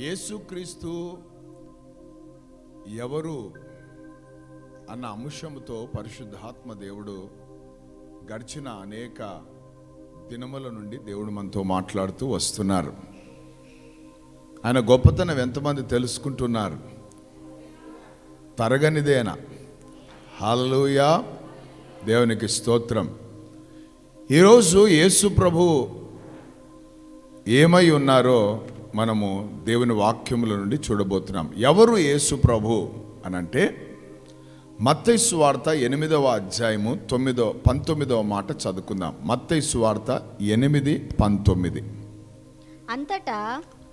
యేసుక్రీస్తు ఎవరు అన్న అంశంతో పరిశుద్ధాత్మ దేవుడు గడిచిన అనేక దినముల నుండి దేవుడు మనతో మాట్లాడుతూ వస్తున్నారు. ఆయన గొప్పతనం ఎంతమంది తెలుసుకుంటున్నారు? తరగనిదేనా? హల్లెలూయా, దేవునికి స్తోత్రం. ఈరోజు యేసు ప్రభు ఏమై ఉన్నారో మనము దేవుని వాక్యముల నుండి చూడబోతున్నాం. ఎవరు యేసు ప్రభు అనంటే మత్తయి సువార్త 8వ అధ్యాయము 19వ మాట చదువుకుందాం. మత్తయి సువార్త 8:19.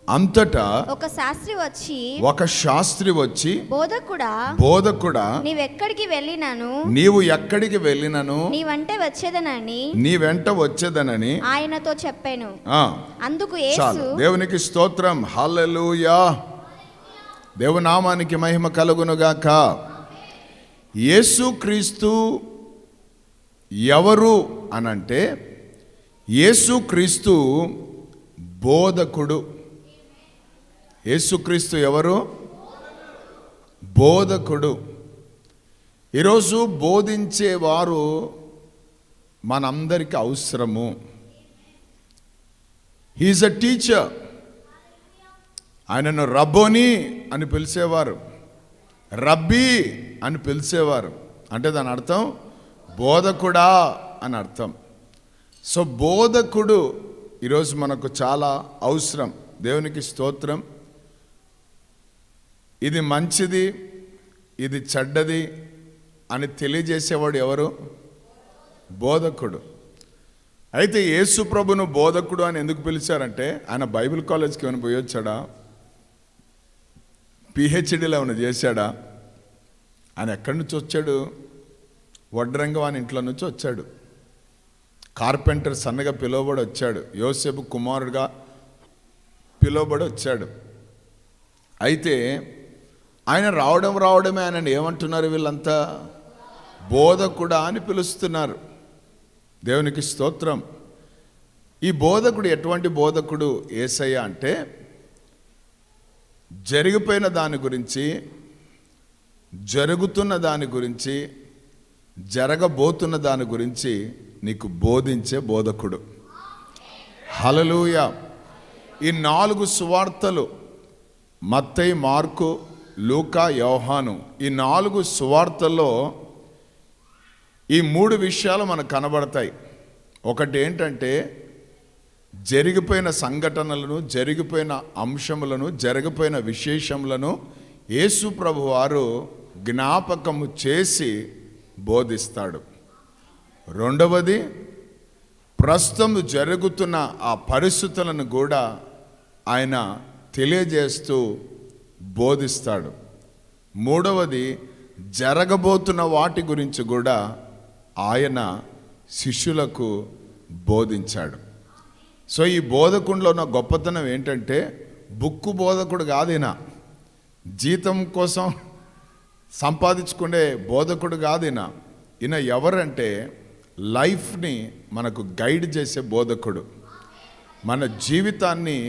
అంతటా ఒక శాస్త్రి వచ్చి బోధకుడా నీవు ఎక్కడికి వెళ్ళినను నీ వెంట వచ్చేదనని ఆయనతో చెప్పాను. అందుకు చాలు. దేవునికి స్తోత్రం. హల్లెలూయా, దేవునామానికి మహిమ కలుగునుగాక. యేసుక్రీస్తు ఎవరు అనంటే యేసుక్రీస్తు బోధకుడు. యేసుక్రీస్తు ఎవరు? బోధకుడు. ఈరోజు బోధించేవారు మనందరికీ అవసరము. He is a teacher. ఆయనను రబ్బోని అని పిలిచేవారు, రబ్బీ అని పిలిచేవారు. అంటే దాని అర్థం బోధకుడా అని అర్థం. సో బోధకుడు ఈరోజు మనకు చాలా అవసరం. దేవునికి స్తోత్రం. ఇది మంచిది, ఇది చెడ్డది అని తెలియజేసేవాడు ఎవరు? బోధకుడు. అయితే యేసు ప్రభును బోధకుడు అని ఎందుకు పిలిచారంటే ఆయన బైబిల్ కాలేజ్కి ఏమైనా పోయి వచ్చాడా? పిహెచ్డీలో ఏమైనా చేశాడా? ఆయన ఎక్కడి నుంచి వచ్చాడు? వడ్రంగం అని ఇంట్లో నుంచి వచ్చాడు. కార్పెంటర్ సన్నగా పిలువబడి వచ్చాడు. యోసేపు కుమారుడుగా పిలువబడి వచ్చాడు. అయితే ఆయన రావడమే ఆయన ఏమంటున్నారు? వీళ్ళంతా బోధకుడా అని పిలుస్తున్నారు. దేవునికి స్తోత్రం. ఈ బోధకుడు ఎటువంటి బోధకుడు యేసయ్య అంటే జరిగిపోయిన దాని గురించి, జరుగుతున్న దాని గురించి, జరగబోతున్న దాని గురించి నీకు బోధించే బోధకుడు. హల్లెలూయా. ఈ 4 సువార్తలు మత్తయి, మార్కు, లూకా, యోహాను, ఈ 4 సువార్తల్లో ఈ 3 విషయాలు మనకు కనబడతాయి. ఒకటి ఏంటంటే జరిగిపోయిన సంఘటనలను, జరిగిపోయిన అంశములను, జరిగిపోయిన విశేషములను యేసు ప్రభు వారు జ్ఞాపకము చేసి బోధిస్తాడు. రెండవది ప్రస్తుతం జరుగుతున్న ఆ పరిస్థితులను కూడా ఆయన తెలియజేస్తూ బోధిస్తాడు. మూడవది జరగబోతున్న వాటి గురించి కూడా ఆయన శిష్యులకు బోధించాడు. సో ఈ బోధకుడిలో ఉన్న గొప్పతనం ఏంటంటే బుక్కు బోధకుడు కాదిన, జీతం కోసం సంపాదించుకునే బోధకుడు కాదిన. ఈయన ఎవరంటే లైఫ్ని మనకు గైడ్ చేసే బోధకుడు, మన జీవితాన్ని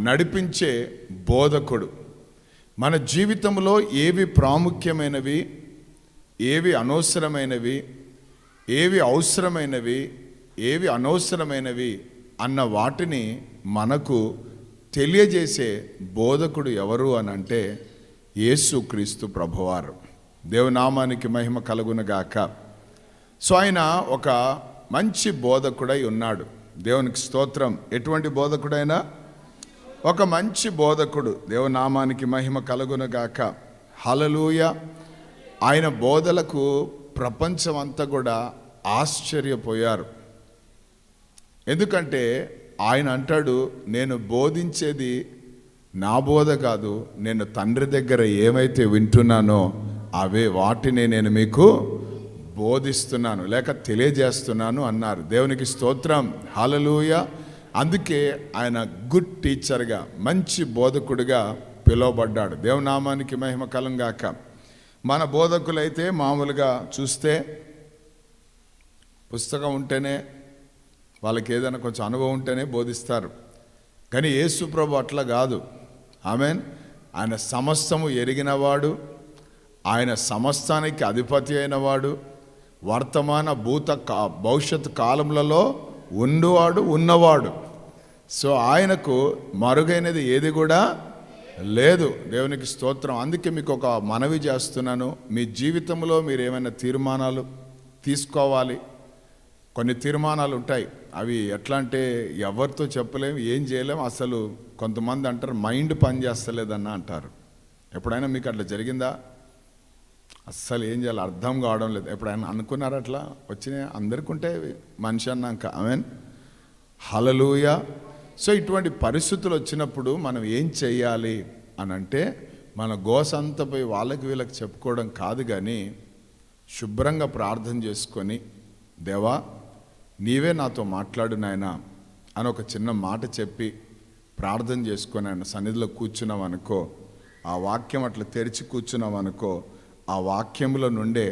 నడిపించే బోధకుడు. మన జీవితంలో ఏవి ప్రాముఖ్యమైనవి, ఏవి అనవసరమైనవి, ఏవి అవసరమైనవి, ఏవి అనవసరమైనవి అన్న వాటిని మనకు తెలియజేసే బోధకుడు ఎవరు అని అంటే యేసుక్రీస్తు ప్రభువారు. దేవునామానికి మహిమ కలుగునగాక. సో ఆయన ఒక మంచి బోధకుడై ఉన్నాడు. దేవునికి స్తోత్రం. ఎటువంటి బోధకుడైనా ఒక మంచి బోధకుడు. దేవునామానికి మహిమ కలుగునగాక. హల్లెలూయా. ఆయన బోధలకు ప్రపంచం అంతా కూడా ఆశ్చర్యపోయారు. ఎందుకంటే ఆయన అంటాడు, నేను బోధించేది నా బోధ కాదు, నేను తండ్రి దగ్గర ఏమైతే వింటున్నానో అవే వాటిని నేను మీకు బోధిస్తున్నాను లేక తెలియజేస్తున్నాను అన్నారు. దేవునికి స్తోత్రం. హల్లెలూయా. అందుకే ఆయన గుడ్ టీచర్గా, మంచి బోధకుడిగా పిలువబడ్డాడు. దేవునామానికి మహిమ కలుగుగాక. మన బోధకులైతే మామూలుగా చూస్తే పుస్తకం ఉంటేనే, వాళ్ళకి ఏదైనా కొంచెం అనుభవం ఉంటేనే బోధిస్తారు. కానీ యేసు ప్రభు అట్లా కాదు. ఆమెన్. ఆయన సమస్తము ఎరిగినవాడు, ఆయన సమస్తానికి అధిపతి అయినవాడు, వర్తమాన భవిష్యత్ కాలములలో ఉన్నవాడు. సో ఆయనకు మరుగైనది ఏది కూడా లేదు. దేవునికి స్తోత్రం. అందుకే మీకు ఒక మనవి చేస్తున్నాను, మీ జీవితంలో మీరు ఏమైనా తీర్మానాలు తీసుకోవాలి. కొన్ని తీర్మానాలు ఉంటాయి, అవి ఎట్లా అంటే ఎవరితో చెప్పలేము, ఏం చేయలేము. అసలు కొంతమంది అంటారు మైండ్ పని చేస్తలేదన్న అంటారు. ఎప్పుడైనా మీకు అట్లా జరిగిందా? అస్సలు ఏం చేయాలి అర్థం కావడం లేదు. ఎప్పుడైనా అనుకున్నారు అట్లా? వచ్చినాయి అందరికీ ఉంటే మనిషి అన్నాక. ఆమెన్, హల్లెలూయా. సో ఇటువంటి పరిస్థితులు వచ్చినప్పుడు మనం ఏం చెయ్యాలి అని అంటే, మన గోస అంతా పోయి వాళ్ళకి వీళ్ళకి చెప్పుకోవడం కాదు, కానీ శుభ్రంగా ప్రార్థన చేసుకొని, దేవా నీవే నాతో మాట్లాడు నాయనా అని ఒక చిన్న మాట చెప్పి ప్రార్థన చేసుకొని ఆయన సన్నిధిలో కూర్చున్నాం అనుకో, ఆ వాక్యం అట్లా తెరిచి కూర్చున్నాం అనుకో, ఆ వాక్యముల నుండే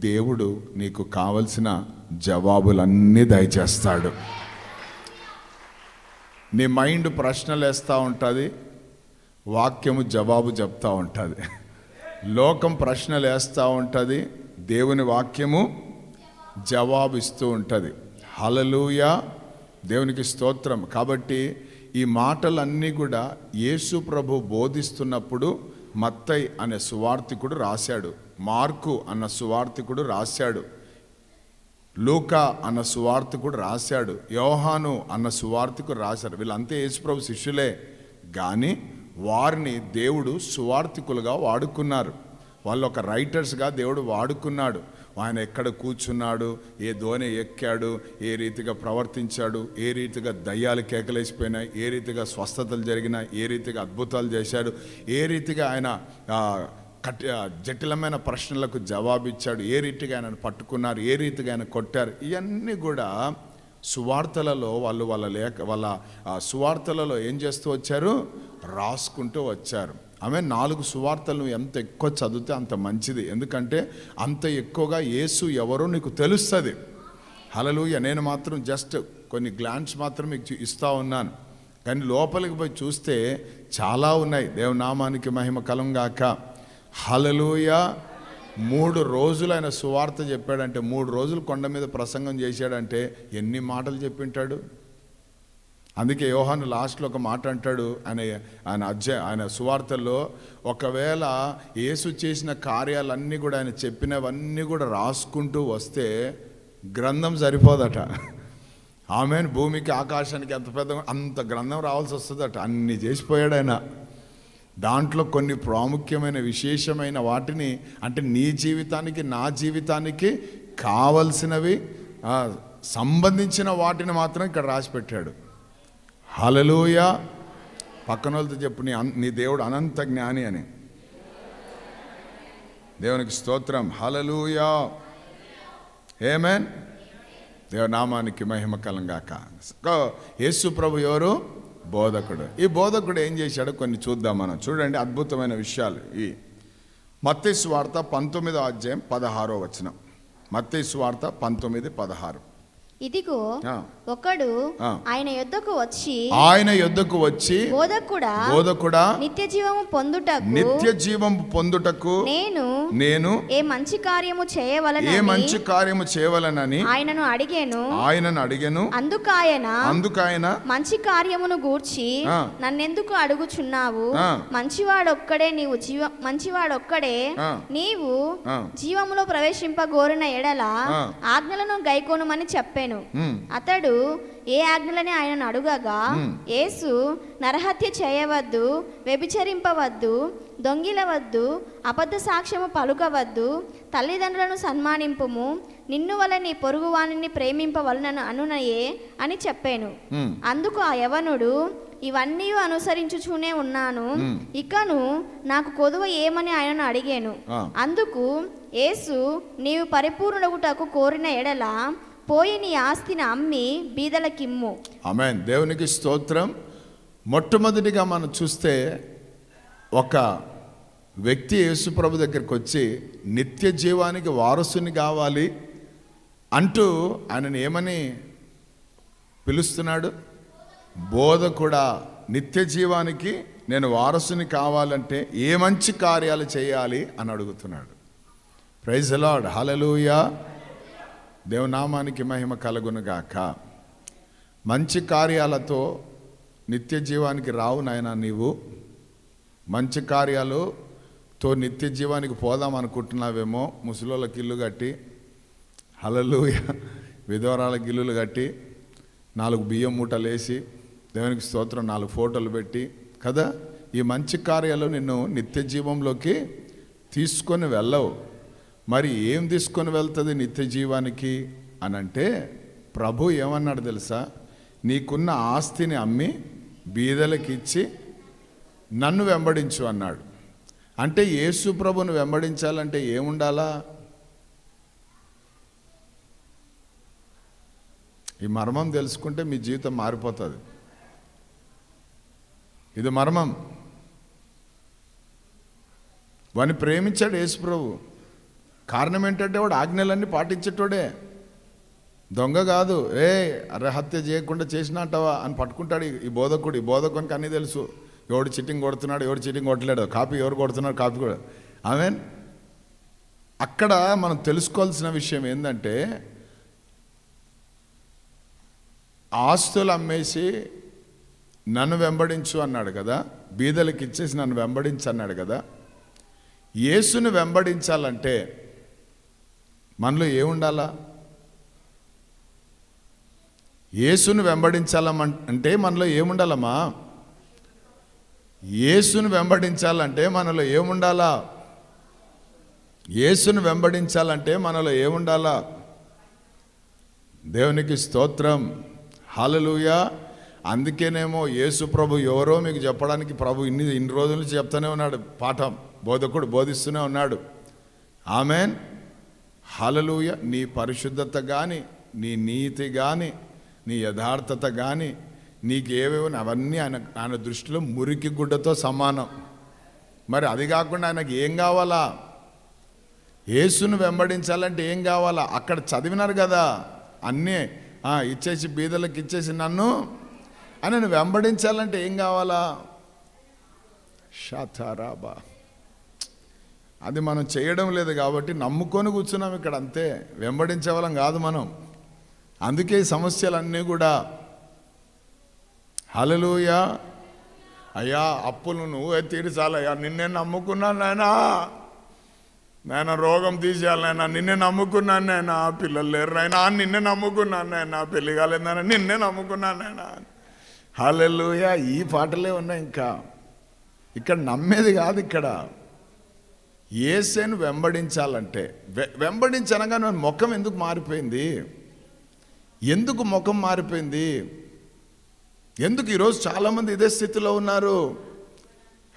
దేవుడు నీకు కావలసిన జవాబులన్నీ దయచేస్తాడు. నీ మైండ్ ప్రశ్నలు వేస్తూ ఉంటుంది, వాక్యము జవాబు చెప్తూ ఉంటుంది. లోకం ప్రశ్నలు వేస్తూ ఉంటుంది, దేవుని వాక్యము జవాబు ఇస్తూ ఉంటుంది. హల్లెలూయా, దేవునికి స్తోత్రం. కాబట్టి ఈ మాటలన్నీ కూడా యేసు ప్రభు బోధిస్తున్నప్పుడు మత్తయి అనే సువార్తికుడు రాశాడు, మార్కు అన్న సువార్తికుడు రాశాడు, లూకా అన్న సువార్తికుడు రాశాడు, యోహాను అన్న సువార్తికుడు రాశారు. వీళ్ళంతా యేసుప్రభు శిష్యులే, కానీ వారిని దేవుడు సువార్తికులుగా వాడుకున్నారు. వాళ్ళు ఒక రైటర్స్గా దేవుడు వాడుకున్నాడు. ఆయన ఎక్కడ కూర్చున్నాడు, ఏ దోణి ఎక్కాడు, ఏ రీతిగా ప్రవర్తించాడు, ఏ రీతిగా దయ్యాలు కేకలేసిపోయినాయి, ఏ రీతిగా స్వస్థతలు జరిగినాయి, ఏ రీతిగా అద్భుతాలు చేశాడు, ఏ రీతిగా ఆయన జటిలమైన ప్రశ్నలకు జవాబిచ్చాడు, ఏ రీతిగా ఆయనను పట్టుకున్నారు, ఏ రీతిగా ఆయన కొట్టారు. ఇవన్నీ కూడా సువార్తలలో వాళ్ళ సువార్తలలో ఏం చేస్తూ వచ్చారు, రాసుకుంటూ వచ్చారు. ఆమె 4 సువార్తలను ఎంత ఎక్కువ చదివితే అంత మంచిది. ఎందుకంటే అంత ఎక్కువగా యేసు ఎవరో నీకు తెలుస్తుంది. హల్లెలూయా. నేను మాత్రం జస్ట్ కొన్ని గ్లాన్స్ మాత్రం మీకు ఇస్తూ ఉన్నాను, కానీ లోపలికి పోయి చూస్తే చాలా ఉన్నాయి. దేవునామానికి మహిమ కలుగుగాక. హల్లెలూయా. 3 రోజులు ఆయన సువార్త చెప్పాడంటే, 3 రోజులు కొండ మీద ప్రసంగం చేశాడంటే ఎన్ని మాటలు చెప్పింటాడు. అందుకే యోహాను లాస్ట్లో ఒక మాట అంటాడు, ఆయన సువార్తల్లో, ఒకవేళ యేసు చేసిన కార్యాలన్నీ కూడా ఆయన చెప్పినవన్నీ కూడా రాసుకుంటూ వస్తే గ్రంథం సరిపోదట. ఆమెన్. భూమికి ఆకాశానికి ఎంత పెద్ద అంత గ్రంథం రావాల్సి వస్తుందట. అన్ని చేసిపోయాడు ఆయన. దాంట్లో కొన్ని ప్రాముఖ్యమైన విశేషమైన వాటిని, అంటే నీ జీవితానికి నా జీవితానికి కావలసినవి సంబంధించిన వాటిని మాత్రం ఇక్కడ రాసి పెట్టాడు. హల్లెలూయా. పక్కన వాళ్ళతో చెప్పు, నీ దేవుడు అనంత జ్ఞాని అని. దేవునికి స్తోత్రం. హల్లెలూయా. ఆమేన్. దేవనామానికి మహిమ కలుగుగాక. యేసు ప్రభు ఎవరు? బోధకుడు. ఈ బోధకుడు ఏం చేశాడో కొన్ని చూద్దాం మనం. చూడండి అద్భుతమైన విషయాలు. ఈ మత్తయి సువార్త 19వ అధ్యాయం 16వ వచనం. మత్తయి సువార్త 19:16. ఇదిగో ఒకడు ఆయన యొద్దకు వచ్చి బోధకుడా నిత్య జీవము పొందుటకు నేను ఏ మంచి కార్యము చేయవలనని ఆయనను అడిగాను. అందుకాయన మంచి కార్యమును గూర్చి నన్నెందుకు అడుగుచున్నావు? మంచివాడొక్కడే నీవు జీవములో ప్రవేశింపగోరిన ఎడల ఆజ్ఞలను గైకొనుమని చెప్పాను. అతడు ఏ ఆజ్ఞలని ఆయనను అడుగగా, యేసు నరహత్య చేయవద్దు, వ్యభిచరింపవద్దు, దొంగిలవద్దు, అబద్ధ సాక్ష్యము పలుకవద్దు, తల్లిదండ్రులను సన్మానింపుము, నిన్ను వల్ల నీ పొరుగువానిని ప్రేమింపవలనను అనునయే అని చెప్పాను. అందుకు ఆ యవనుడు, ఇవన్నీ అనుసరించుచూనే ఉన్నాను, ఇకను నాకు కొదువ ఏమని ఆయనను అడిగాను. అందుకు యేసు, నీవు పరిపూర్ణుడగుటకు కోరిన ఎడల పోయి నీ ఆస్తిని అమ్మి బీదలకిమ్ము. ఆమేన్. దేవునికి స్తోత్రం. మొట్టమొదటిగా మనం చూస్తే ఒక వ్యక్తి యేసుప్రభు దగ్గరికి వచ్చి నిత్య జీవానికి వారసుని కావాలి అంటూ ఆయనను ఏమని పిలుస్తున్నాడు? బోధకుడా నిత్య జీవానికి నేను వారసుని కావాలంటే ఏ మంచి కార్యాలు చేయాలి అని అడుగుతున్నాడు. ప్రైజ్ ది లార్డ్, హల్లెలూయా. దేవునామానికి మహిమ కలుగునుగాక. మంచి కార్యాలతో నిత్య జీవానికి రావు నాయనా. నీవు మంచి కార్యాలతో నిత్య జీవానికి పోదాం అనుకుంటున్నావేమో. ముసలోళ్ళకి ఇల్లు కట్టి, హల్లెలూయా, విధవరాలకు ఇల్లులు కట్టి 4 బియ్యం మూటలు వేసి, దేవునికి స్తోత్రం, 4 ఫోటోలు పెట్టి కదా. ఈ మంచి కార్యాలు నిన్ను నిత్య జీవంలోకి తీసుకొని వెళ్ళవు. మరి ఏం తీసుకొని వెళ్తుంది నిత్య జీవానికి అని అంటే, ప్రభు ఏమన్నాడు తెలుసా? నీకున్న ఆస్తిని అమ్మి బీదలకు ఇచ్చి నన్ను వెంబడించు అన్నాడు. అంటే యేసు ప్రభుని వెంబడించాలంటే ఏముండాలా? ఈ మర్మం తెలుసుకుంటే మీ జీవితం మారిపోతుంది. ఇది మర్మం. వాడిని ప్రేమించాడు యేసు ప్రభు. కారణం ఏంటంటే వాడు ఆజ్ఞలన్నీ పాటించేటోడే, దొంగ కాదు. అరే హత్య చేయకుండా చేసినట్టవా అని పట్టుకుంటాడు ఈ బోధకుడు. ఈ బోధకునికి అన్నీ తెలుసు. ఎవడు చీటింగ్ కొడుతున్నాడు, ఎవడు చీటింగ్ కొట్టలేడు, కాపీ ఎవరు కొడుతున్నాడు, కాపీ కూడా. ఆమెన్. అక్కడ మనం తెలుసుకోవాల్సిన విషయం ఏంటంటే, ఆస్తులు అమ్మేసి నన్ను వెంబడించు అన్నాడు కదా, బీదలకు ఇచ్చేసి నన్ను వెంబడించు అన్నాడు కదా. యేసును వెంబడించాలంటే మనలో ఏముండాలా? యేసును వెంబడించాలంటే మనలో ఏముండాలమ్మా? యేసును వెంబడించాలంటే మనలో ఏముండాలా? యేసును వెంబడించాలంటే మనలో ఏముండాలా? దేవునికి స్తోత్రం, హల్లెలూయా. అందుకేనేమో యేసు ప్రభు ఎవరో మీకు చెప్పడానికి ప్రభు ఇన్ని రోజుల నుంచి చెప్తూనే ఉన్నాడు. పాఠం బోధకుడు బోధిస్తూనే ఉన్నాడు. ఆమెన్, హల్లెలూయా. నీ పరిశుద్ధత కానీ, నీ నీతి కానీ, నీ యథార్థత కానీ, నీకేవేవో అవన్నీ ఆయన దృష్టిలో మురికి గుడ్డతో సమానం. మరి అది కాకుండా ఆయనకి ఏం కావాలా? యేసును వెంబడించాలంటే ఏం కావాలా? అక్కడ చదివినారు కదా అన్నీ. ఇచ్చేసి బీదలకు ఇచ్చేసి నన్ను అని వెంబడించాలంటే ఏం కావాలా? షాతారాబా. అది మనం చేయడం లేదు కాబట్టి నమ్ముకొని కూర్చున్నాం ఇక్కడ, అంతే. వెంబడించే వాళ్ళం కాదు మనం. అందుకే ఈ సమస్యలన్నీ కూడా. హల్లెలూయా. అయ్యా అప్పులు నువ్వే తీర్చాలయ్యా, నిన్నే నమ్ముకున్నాను నాయన, రోగం తీసేయాలి నాయన, నిన్నే నమ్ముకున్నాను నాయన, పిల్లలు లేరు నాయన, నిన్నే నమ్ముకున్నాను నాయన, పెళ్లి కాలేదు నాయన, నిన్నే నమ్ముకున్నాను నాయన. హల్లెలూయా. ఈ పాటలే ఉన్నాయి. ఇంకా ఇక్కడ నమ్మేది కాదు. ఇక్కడ యేసును వెంబడించాలంటే వెంబడించనగా ముఖం ఎందుకు మారిపోయింది? ఎందుకు ముఖం మారిపోయింది? ఎందుకు ఈరోజు చాలామంది ఇదే స్థితిలో ఉన్నారు?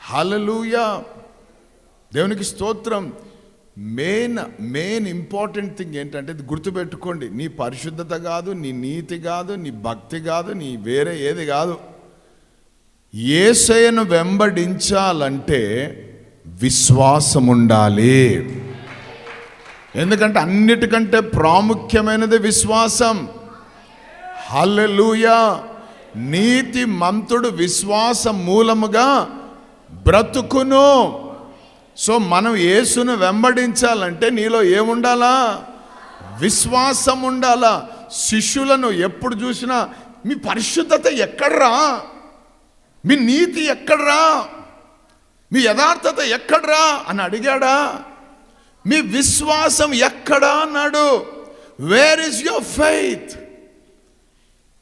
హల్లెలూయా, దేవునికి స్తోత్రం. మెయిన్ ఇంపార్టెంట్ థింగ్ ఏంటంటే, ఇది గుర్తుపెట్టుకోండి. నీ పరిశుద్ధత కాదు, నీ నీతి కాదు, నీ భక్తి కాదు, నీ వేరే ఏది కాదు. యేసయ్యను వెంబడించాలంటే విశ్వాసం ఉండాలి. ఎందుకంటే అన్నిటికంటే ప్రాముఖ్యమైనది విశ్వాసం. హల్లెలూయా. నీతి మంతుడు విశ్వాసం మూలముగా బ్రతుకును. సో మనం యేసును వెంబడించాలంటే నీలో ఏముండాలా? విశ్వాసం ఉండాలా. శిష్యులను ఎప్పుడు చూసినా మీ పరిశుద్ధత ఎక్కడ్రా, మీ నీతి ఎక్కడ్రా, మీ యథార్థత ఎక్కడ్రా అని అడిగాడా? మీ విశ్వాసం ఎక్కడా అన్నాడు. Where is your faith?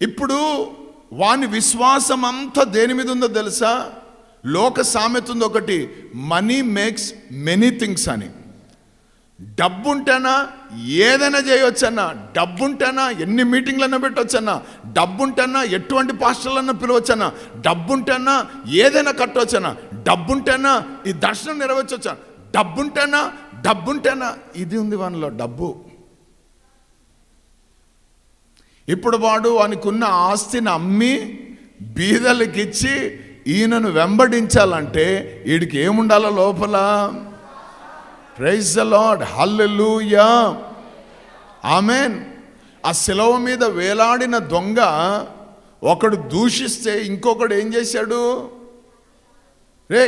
ఇప్పుడు వాని విశ్వాసం అంతా దేని మీద ఉందో తెలుసా? లోక సామెత ఉంది ఒకటి, మనీ మేక్స్ మెనీ థింగ్స్ అని. డబ్బుంటేనా ఏదైనా చేయవచ్చన్నా, డబ్బుంటేనా ఎన్ని మీటింగ్లన్నా పెట్టవచ్చన్నా, డబ్బుంటేనా ఎటువంటి పాస్టర్లన్నా పిలవచ్చన్నా, డబ్బుంటేనా ఏదైనా కట్టవచ్చన్నా, డబ్బుంటేనా ఈ దర్శనం నెరవేర్చవచ్చా, డబ్బుంటేనా ఇది ఉంది వానిలో డబ్బు. ఇప్పుడు వాడు వానికున్న ఆస్తిని అమ్మి బీదలకిచ్చి ఈయనను వెంబడించాలంటే వీడికి ఏముండాలో లోపల? Praise the lord, hallelujah, amen. ఆ శిలువ మీద వేలాడిన దొంగ ఒకడు దూషిస్తే ఇంకొకడు ఏం చేశాడు? రే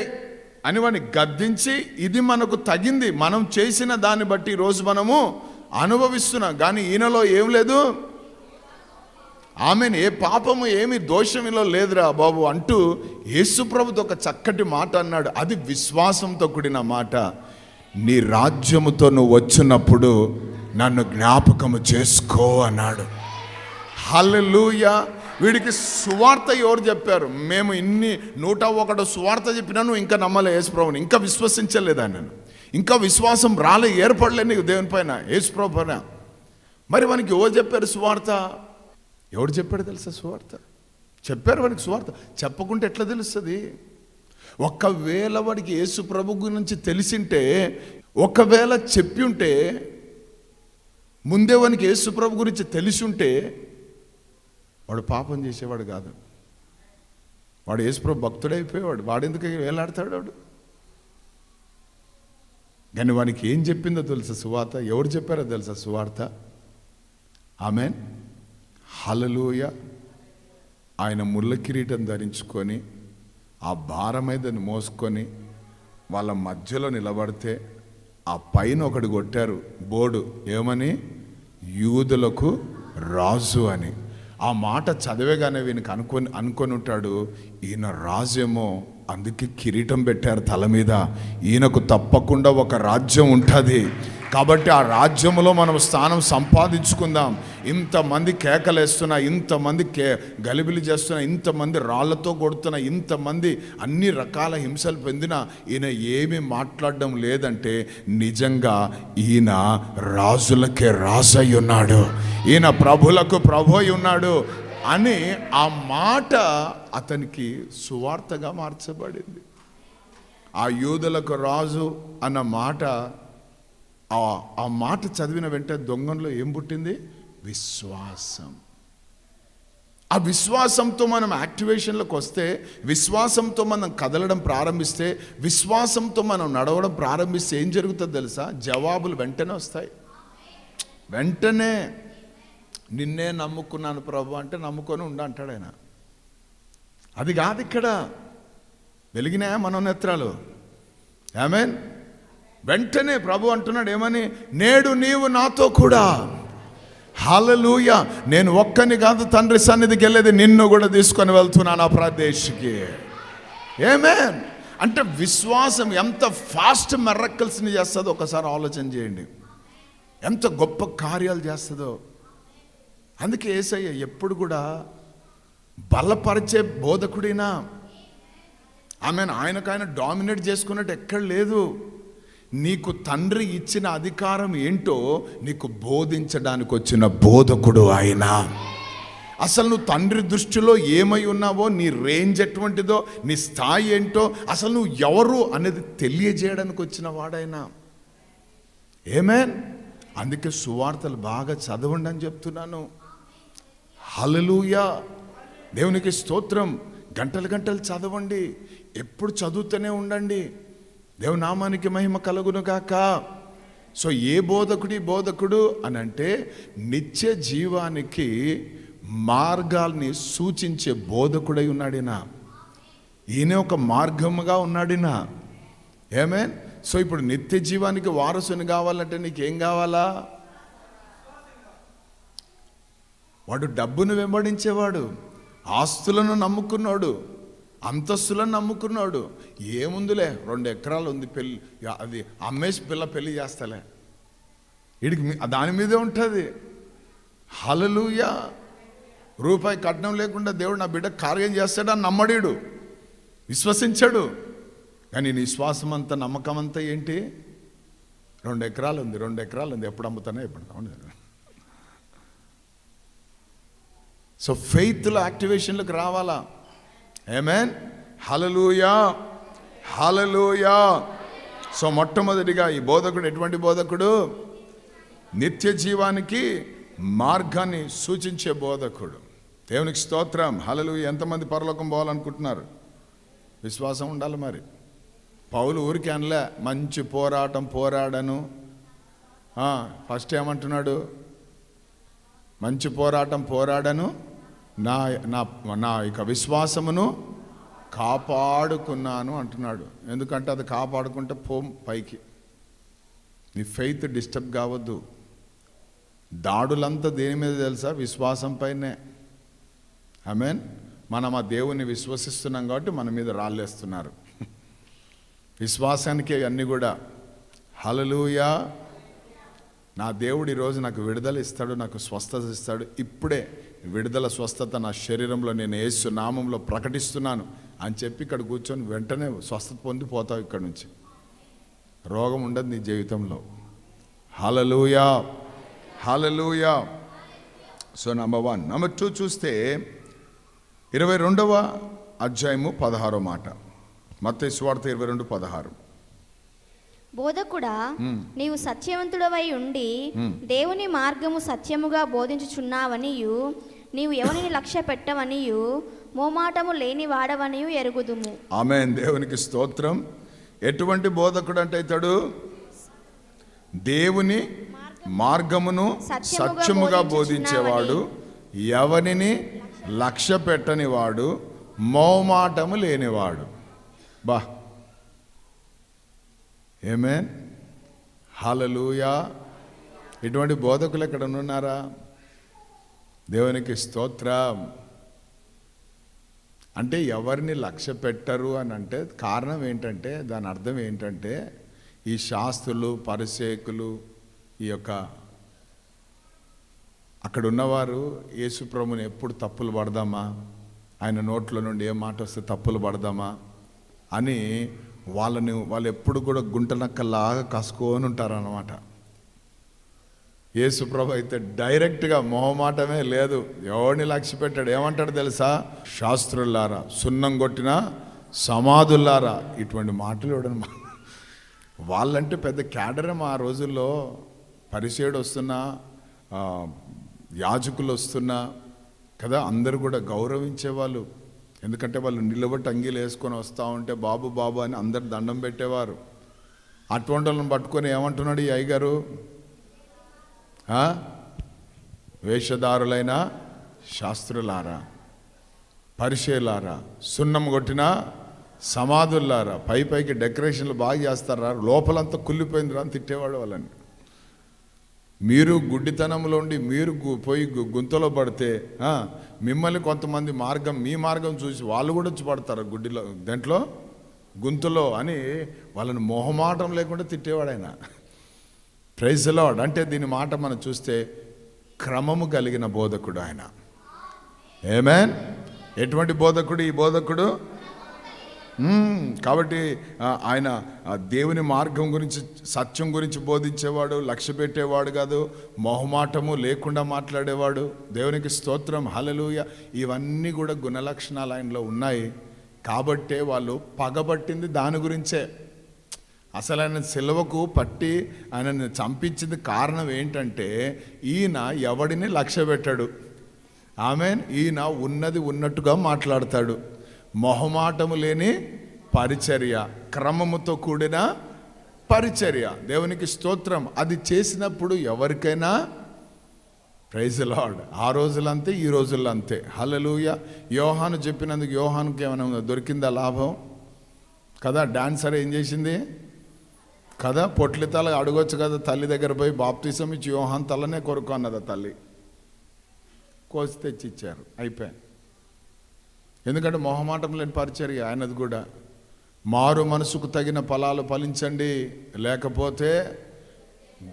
అని వాడిని గద్దించి, ఇది మనకు తగింది, మనం చేసిన దాన్ని బట్టి ఈరోజు మనము అనుభవిస్తున్నాం. కానీ ఈయనలో ఏం లేదు, ఆమెను ఏ పాపము ఏమి దోషం ఇలా లేదురా బాబు అంటూ యేసుప్రభుతో ఒక చక్కటి మాట అన్నాడు. అది విశ్వాసంతో కూడిన మాట. నీ రాజ్యముతో నువ్వు వచ్చినప్పుడు నన్ను జ్ఞాపకము చేసుకో అన్నాడు. హల్లెలూయా. వీడికి సువార్త ఎవరు చెప్పారు? మేము ఇన్ని 101 సువార్త చెప్పినా నువ్వు ఇంకా నమ్మలే యేసుప్రభుని, ఇంకా విశ్వసించలేదా? నేను ఇంకా విశ్వాసం రాలే, ఏర్పడలే నీకు దేవుని పైన, యేసుప్రభు పైన. మరి మనకి ఎవరు చెప్పారు సువార్త? ఎవడు చెప్పాడు తెలుసా సువార్త? చెప్పారు వాడికి సువార్త. చెప్పకుంటే ఎట్లా తెలుస్తుంది? ఒకవేళ వాడికి యేసు ప్రభు గురించి తెలిసింటే, ఒకవేళ చెప్పి ఉంటే, ముందే వానికి యేసు ప్రభు గురించి తెలిసి ఉంటే వాడు పాపం చేసేవాడు కాదు. వాడు యేసుప్రభు భక్తుడైపోయేవాడు. వాడెందుకు వేలాడతాడు వాడు? కానీ వానికి ఏం చెప్పిందో తెలుసా సువార్త? ఎవరు చెప్పారో తెలుసా సువార్త? ఆమేన్, హల్లెలూయా. ఆయన ముళ్ళ కిరీటం ధరించుకొని ఆ భారం మీదని మోసుకొని వాళ్ళ మధ్యలో నిలబడితే ఆ పైన ఒకటి కొట్టారు బోర్డు, ఏమని? యూదులకు రాజు అని. ఆ మాట చదివేగానే వీనికి అనుకొని ఉంటాడు, ఈయన రాజేమో, అందుకే కిరీటం పెట్టారు తల మీద. ఈయనకు తప్పకుండా ఒక రాజ్యం ఉంటుంది, కాబట్టి ఆ రాజ్యంలో మనం స్థానం సంపాదించుకుందాం. ఇంతమంది కేకలేస్తున్నా, ఇంతమంది గలిబిలి చేస్తున్నా, ఇంతమంది రాళ్లతో కొడుతున్నా, ఇంతమంది అన్ని రకాల హింసలు పొందినా ఈయన ఏమీ మాట్లాడడం లేదంటే నిజంగా ఈయన రాజులకే రాజు అయి ఉన్నాడు, ఈయన ప్రభులకు ప్రభు అయి ఉన్నాడు అని ఆ మాట అతనికి సువార్తగా మార్చబడింది. ఆ యూదులకు రాజు అన్న మాట, ఆ మాట చదివిన వెంటనే దొంగలో ఏం పుట్టింది? విశ్వాసం. ఆ విశ్వాసంతో మనం యాక్టివేషన్లోకి వస్తే, విశ్వాసంతో మనం కదలడం ప్రారంభిస్తే, విశ్వాసంతో మనం నడవడం ప్రారంభిస్తే ఏం జరుగుతుందో తెలుసా? జవాబులు వెంటనే వస్తాయి. వెంటనే నిన్నే నమ్ముకున్నాను ప్రభు అంటే నమ్ముకొని అంటాడు ఆయన. అది కాదు ఇక్కడ. వెలిగినాయా మనోనేత్రాలు? ఆమేన్. వెంటనే ప్రభు అంటున్నాడు ఏమని? నేడు నీవు నాతో కూడా. హల్లెలూయా. నేను ఒక్కని కాదు తండ్రి సన్నిధికి వెళ్ళేది, నిన్ను కూడా తీసుకొని వెళ్తున్నాను ఆ ప్రదేశ్కి. ఆమేన్. అంటే విశ్వాసం ఎంత ఫాస్ట్ మిరకల్స్ని చేస్తుందో ఒకసారి ఆలోచన చేయండి. ఎంత గొప్ప కార్యాలు చేస్తుందో. అందుకే యేసయ్య ఎప్పుడు కూడా బలపరిచే బోధకుడినా. ఆమెను ఆయనకైనా డామినేట్ చేసుకున్నట్టు ఎక్కడ లేదు. నీకు తండ్రి ఇచ్చిన అధికారం ఏంటో నీకు బోధించడానికి వచ్చిన బోధకుడు ఆయన. అసలు నువ్వు తండ్రి దృష్టిలో ఏమై ఉన్నావో, నీ రేంజ్ ఎటువంటిదో, నీ స్థాయి ఏంటో, అసలు నువ్వు ఎవరు అనేది తెలియజేయడానికి వచ్చిన వాడైనా. ఆమేన్. అందుకే సువార్తలు బాగా చదవండి అని చెప్తున్నాను. హల్లెలూయా. దేవునికి స్తోత్రం. గంటలు గంటలు చదవండి, ఎప్పుడు చదువుతూనే ఉండండి. దేవుని నామానికి మహిమ కలుగును గాక. సో ఏ బోధకుడు అని అంటే నిత్య జీవానికి మార్గాల్ని సూచించే బోధకుడై ఉన్నాడినా. ఈయన ఒక మార్గముగా ఉన్నాడినా. ఆమేన్. సో ఇప్పుడు నిత్య జీవానికి వారసుని కావాలంటే నీకేం కావాలా? వాడు డబ్బును వెంబడించేవాడు, ఆస్తులను నమ్ముకున్నాడు, అంతస్తులను నమ్ముకున్నాడు. ఏముందిలే, 2 ఎకరాలు ఉంది, పెళ్ళి అది అమ్మేసి పెళ్లి చేస్తలే, వీడికి దాని మీదే ఉంటుంది. హల్లెలూయా. రూపాయి కట్నం లేకుండా దేవుడు నా బిడ్డ కార్యం చేస్తాడని నమ్మడీడు, విశ్వసించాడు. కానీ నీ విశ్వాసం అంతా, నమ్మకం అంతా ఏంటి? 2 ఎకరాలు ఉంది, 2 ఎకరాలు ఉంది, ఎప్పుడు అమ్ముతానో ఎప్పుడు. సో ఫెయిత్లో యాక్టివేషన్లకు రావాలా. ఆమేన్. హల్లెలూయా. హల్లెలూయా. సో మొట్టమొదటిగా ఈ బోధకుడు ఎటువంటి బోధకుడు? నిత్య జీవానికి మార్గాన్ని సూచించే బోధకుడు. దేవునికి స్తోత్రం. హల్లెలూయా. ఎంతమంది పరలోకం పోవాలనుకుంటున్నారు? విశ్వాసం ఉండాలి. మరి పౌలు ఊరికి అనలే, మంచి పోరాటం పోరాడను. ఫస్ట్ ఏమంటున్నాడు? మంచి పోరాటం పోరాడను, నా నా నా యొక్క విశ్వాసమును కాపాడుకున్నాను అంటున్నాడు. ఎందుకంటే అది కాపాడుకుంటే పోం పైకి. నీ ఫెయిత్ డిస్టర్బ్ కావద్దు. దాడులంతా దేని మీద తెలుసా? విశ్వాసం పైనే. ఆమేన్. మనం ఆ దేవుని విశ్వసిస్తున్నాం కాబట్టి మన మీద రాళ్ళేస్తున్నారు. విశ్వాసానికి అన్నీ కూడా. హల్లెలూయా. నా దేవుడు ఈరోజు నాకు విడుదల ఇస్తాడు, నాకు స్వస్థత ఇస్తాడు. ఇప్పుడే విడుదల స్వస్థత నా శరీరంలో నేను యేసు నామంలో ప్రకటిస్తున్నాను అని చెప్పి ఇక్కడ కూర్చొని వెంటనే స్వస్థత పొందిపోతావు. ఇక్కడ నుంచి రోగం ఉండదు నీ జీవితంలో. Hallelujah, hallelujah. So number 1. Number 2 చూస్తే 22వ అధ్యాయము 16వ మాట. మత్తయి సువార్త 22:16. బోధకుడా, నీవు సత్యవంతుడవై ఉండి దేవుని మార్గము సత్యముగా బోధించుచున్నావనియు నీవు ఎవరిని లక్ష్య పెట్టవనియు మోమాటము లేని వాడవనియు ఎరుగుదుము. ఆమేన్. దేవునికి స్తోత్రం. ఎటువంటి బోధకుడు అంటే ఇతడు? దేవుని మార్గమును సత్యముగా బోధించేవాడు, ఎవరిని లక్ష్య పెట్టని వాడు, మోమాటము లేనివాడు. బా, ఆమేన్, హల్లెలూయా. ఇటువంటి బోధకులు ఎక్కడ ఉన్నారా? దేవునికి స్తోత్రం. అంటే ఎవరిని లక్ష్య పెట్టరు అని అంటే కారణం ఏంటంటే, దాని అర్థం ఏంటంటే, ఈ శాస్త్రులు, పరిసేకులు, ఈ యొక్క అక్కడ ఉన్నవారు యేసుప్రభుని ఎప్పుడు తప్పులు పడదామా, ఆయన నోట్లో నుండి ఏ మాట వస్తే తప్పులు పడదామా అని వాళ్ళు ఎప్పుడు కూడా గుంటనక్కలాగా కసుకొని ఉంటారన్నమాట. యేసుప్రభు అయితే డైరెక్ట్గా మొహమాటమే లేదు, ఎవరిని లక్ష్య పెట్టాడు. ఏమంటాడు తెలుసా? శాస్త్రులారా, సున్నం కొట్టిన సమాధులారా. ఇటువంటి మాటలు ఇవ్వడం. వాళ్ళంటే పెద్ద క్యాడరం ఆ రోజుల్లో. పరిసేయుడు వస్తున్నా, యాజకులు వస్తున్నా కదా, అందరూ కూడా గౌరవించేవాళ్ళు. ఎందుకంటే వాళ్ళు నిలబట్టి అంగీలు వేసుకొని వస్తూ ఉంటే బాబు బాబు అని అందరు దండం పెట్టేవారు. అటువంటి వాళ్ళని పట్టుకొని ఏమంటున్నాడు ఈ అయ్యగారు? వేషధారులైన శాస్త్రులారా, పరిసేయులారా, సున్నం కొట్టిన సమాధుల్లారా. పైకి డెకరేషన్లు బాగా చేస్తారా, లోపలంతా కుళ్ళిపోయిందిరా అని తిట్టేవాడు వాళ్ళని. మీరు గుడ్డితనంలో ఉండి మీరు పోయి గుంతలో పడితే మిమ్మల్ని కొంతమంది మీ మార్గం చూసి వాళ్ళు కూడా వచ్చి పడతారు గుడ్డిలో, దాంట్లో గుంతలో అని వాళ్ళని మొహమాటం లేకుండా తిట్టేవాడు ఆయన. Praise the lord. అంటే దీని మాట మనం చూస్తే క్రమము కలిగిన బోధకుడు ఆయన. ఆమేన్. ఎటువంటి బోధకుడు ఈ బోధకుడు? కాబట్టి ఆయన దేవుని మార్గం గురించి, సత్యం గురించి బోధించేవాడు, లక్ష్య పెట్టేవాడు కాదు, మొహమాటము లేకుండా మాట్లాడేవాడు. దేవునికి స్తోత్రం, హల్లెలూయా. ఇవన్నీ కూడా గుణలక్షణాలు ఆయనలో ఉన్నాయి. కాబట్టే వాళ్ళు పగబట్టింది దాని గురించే. అసలు ఆయన సిలువకు పట్టి ఆయనని చంపించింది కారణం ఏంటంటే, ఈయన ఎవడిని లక్ష్య పెట్టాడు. ఆమేన్. ఈయన ఉన్నది ఉన్నట్టుగా మాట్లాడతాడు. మొహమాటము లేని పరిచర్య, క్రమముతో కూడిన పరిచర్య. దేవునికి స్తోత్రం. అది చేసినప్పుడు ఎవరికైనా ప్రైజ్ ది లార్డ్. ఆ రోజులంతే, ఈ రోజుల్లో అంతే. హల్లెలూయా. యోహాను చెప్పినందుకు యోహానుకి ఏమైనా దొరికిందా లాభం? కదా, డాన్సర్ ఏం చేసింది కదా, పొట్లి తల అడగొచ్చు కదా, తల్లి దగ్గర పోయి బాప్తిసం ఇచ్చి యోహాన్ తలనే కొరకు అన్నదా తల్లి. కోసి తెచ్చి ఇచ్చారు, అయిపోయాయి. ఎందుకంటే మొహమాటం లేని పరిచర్య ఆయనది కూడా. మారు మనసుకు తగిన ఫలాలు ఫలించండి, లేకపోతే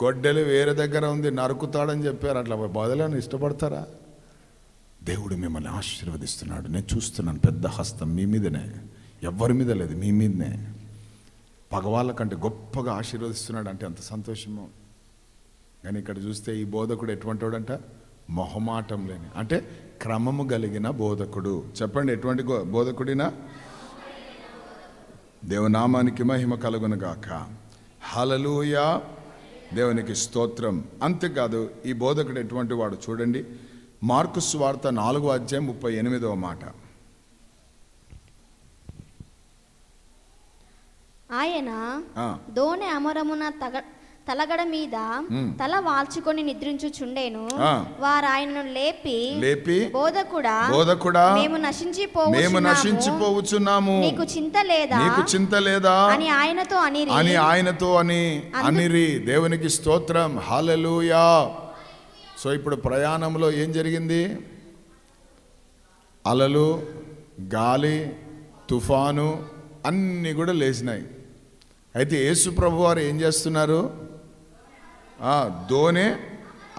గొడ్డలి వేరే దగ్గర ఉంది నరుకుతాడని చెప్పారు. అట్లా బదులని ఇష్టపడతారా? దేవుడు మిమ్మల్ని ఆశీర్వదిస్తున్నాడు. నేను చూస్తున్నాను పెద్ద హస్తం మీ మీదనే, ఎవరి మీద లేదు, మీ మీదనే. పగవాళ్ళ కంటే గొప్పగా ఆశీర్వదిస్తున్నాడు అంటే అంత సంతోషము. కానీ ఇక్కడ చూస్తే ఈ బోధకుడు ఎటువంటి వాడంట? మొహమాటం లేని, అంటే క్రమము కలిగిన బోధకుడు. చెప్పండి, ఎటువంటి బోధకుడినా? దేవునామానికి మహిమ కలుగునుగాక. హల్లెలూయా. దేవునికి స్తోత్రం. అంతేకాదు, ఈ బోధకుడు ఎటువంటి వాడు చూడండి. మార్కు సువార్త 4వ అధ్యాయం 38వ మాట. ఆయన దోణి అమరమున తలగడ మీద తల వాల్చుకొని నిద్రించుచుండెను. ఆ. వారు ఆయనను లేపి బోధకుడా మేము నశించిపోవచ్చున్నాము, నీకు చింత లేదా అని ఆయనతో అనిరి. దేవునికి స్తోత్రం, హల్లెలూయా. సో ఇప్పుడు ప్రయాణంలో ఏం జరిగింది? అలలు, గాలి, తుఫాను అన్నీ కూడా లేచినాయి. అయితే యేసు ప్రభు వారు ఏం చేస్తున్నారు? దోణి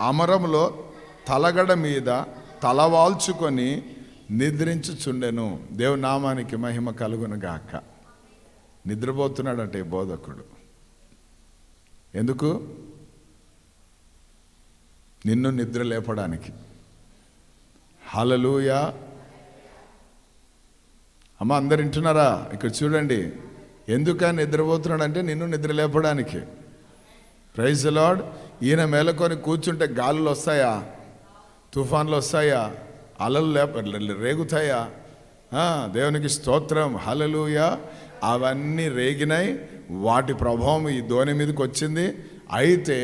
అమరంలో తలగడ మీద తలవాల్చుకొని నిద్రించుచుండెను. దేవుని నామానికి మహిమ కలుగును గాక. నిద్రపోతున్నాడంటే బోధకుడు. ఎందుకు? నిన్ను నిద్ర లేపడానికి. హల్లెలూయా. అమ్మ అందరు వింటున్నారా? ఇక్కడ చూడండి, ఎందుకని నిద్రపోతున్నాడంటే నిన్ను నిద్ర లేపడానికి. Praise the lord. ఈయన మేలుకొని కూర్చుంటే గాలులు వస్తాయా? తుఫాన్లు వస్తాయా? అలలు రేగుతాయా? దేవునికి స్తోత్రం, హల్లెలూయా. అవన్నీ రేగినాయి, వాటి ప్రభావం ఈ ధోని మీదకి వచ్చింది. అయితే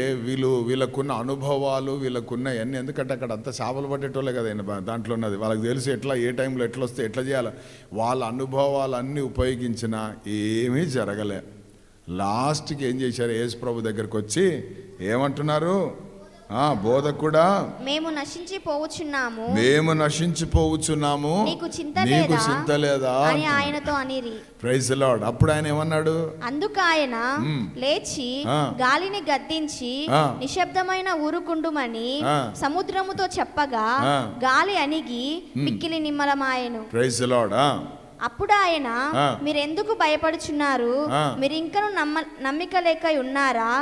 వీళ్ళకున్న అనుభవాలు, వీళ్ళకున్న అన్నీ, ఎందుకంటే అక్కడ అంతా చేపలు పట్టేటోళ్ళే కదా దాంట్లో ఉన్నది. వాళ్ళకి తెలుసు ఎట్లా, ఏ టైంలో ఎట్లా వస్తే ఎట్లా చేయాలి. వాళ్ళ అనుభవాలన్నీ ఉపయోగించినా ఏమీ జరగలే. లాస్ట్కి ఏం చేశారు? యేసు ప్రభు దగ్గరికి వచ్చి ఏమంటున్నారు? బోధకుడా మేము నశించిపోవచ్చున్నాము, నీకు చింత లేదా అని ఆయనతో అనిరి. Praise the lord. అప్పుడు ఆయన ఏమన్నాడు? అందుకు ఆయన లేచి గాలిని గద్దించి నిశ్శబ్దమైన ఊరుకుండుమని సముద్రముతో చెప్పగా గాలి అణిగి మిక్కిలి నిమ్మలమాయెను. Praise the lord. అప్పుడు ఆయన, మీరెందుకు భయపడుచున్నారు, మీరు ఇంకను నమ్మిక లేక ఉన్నారా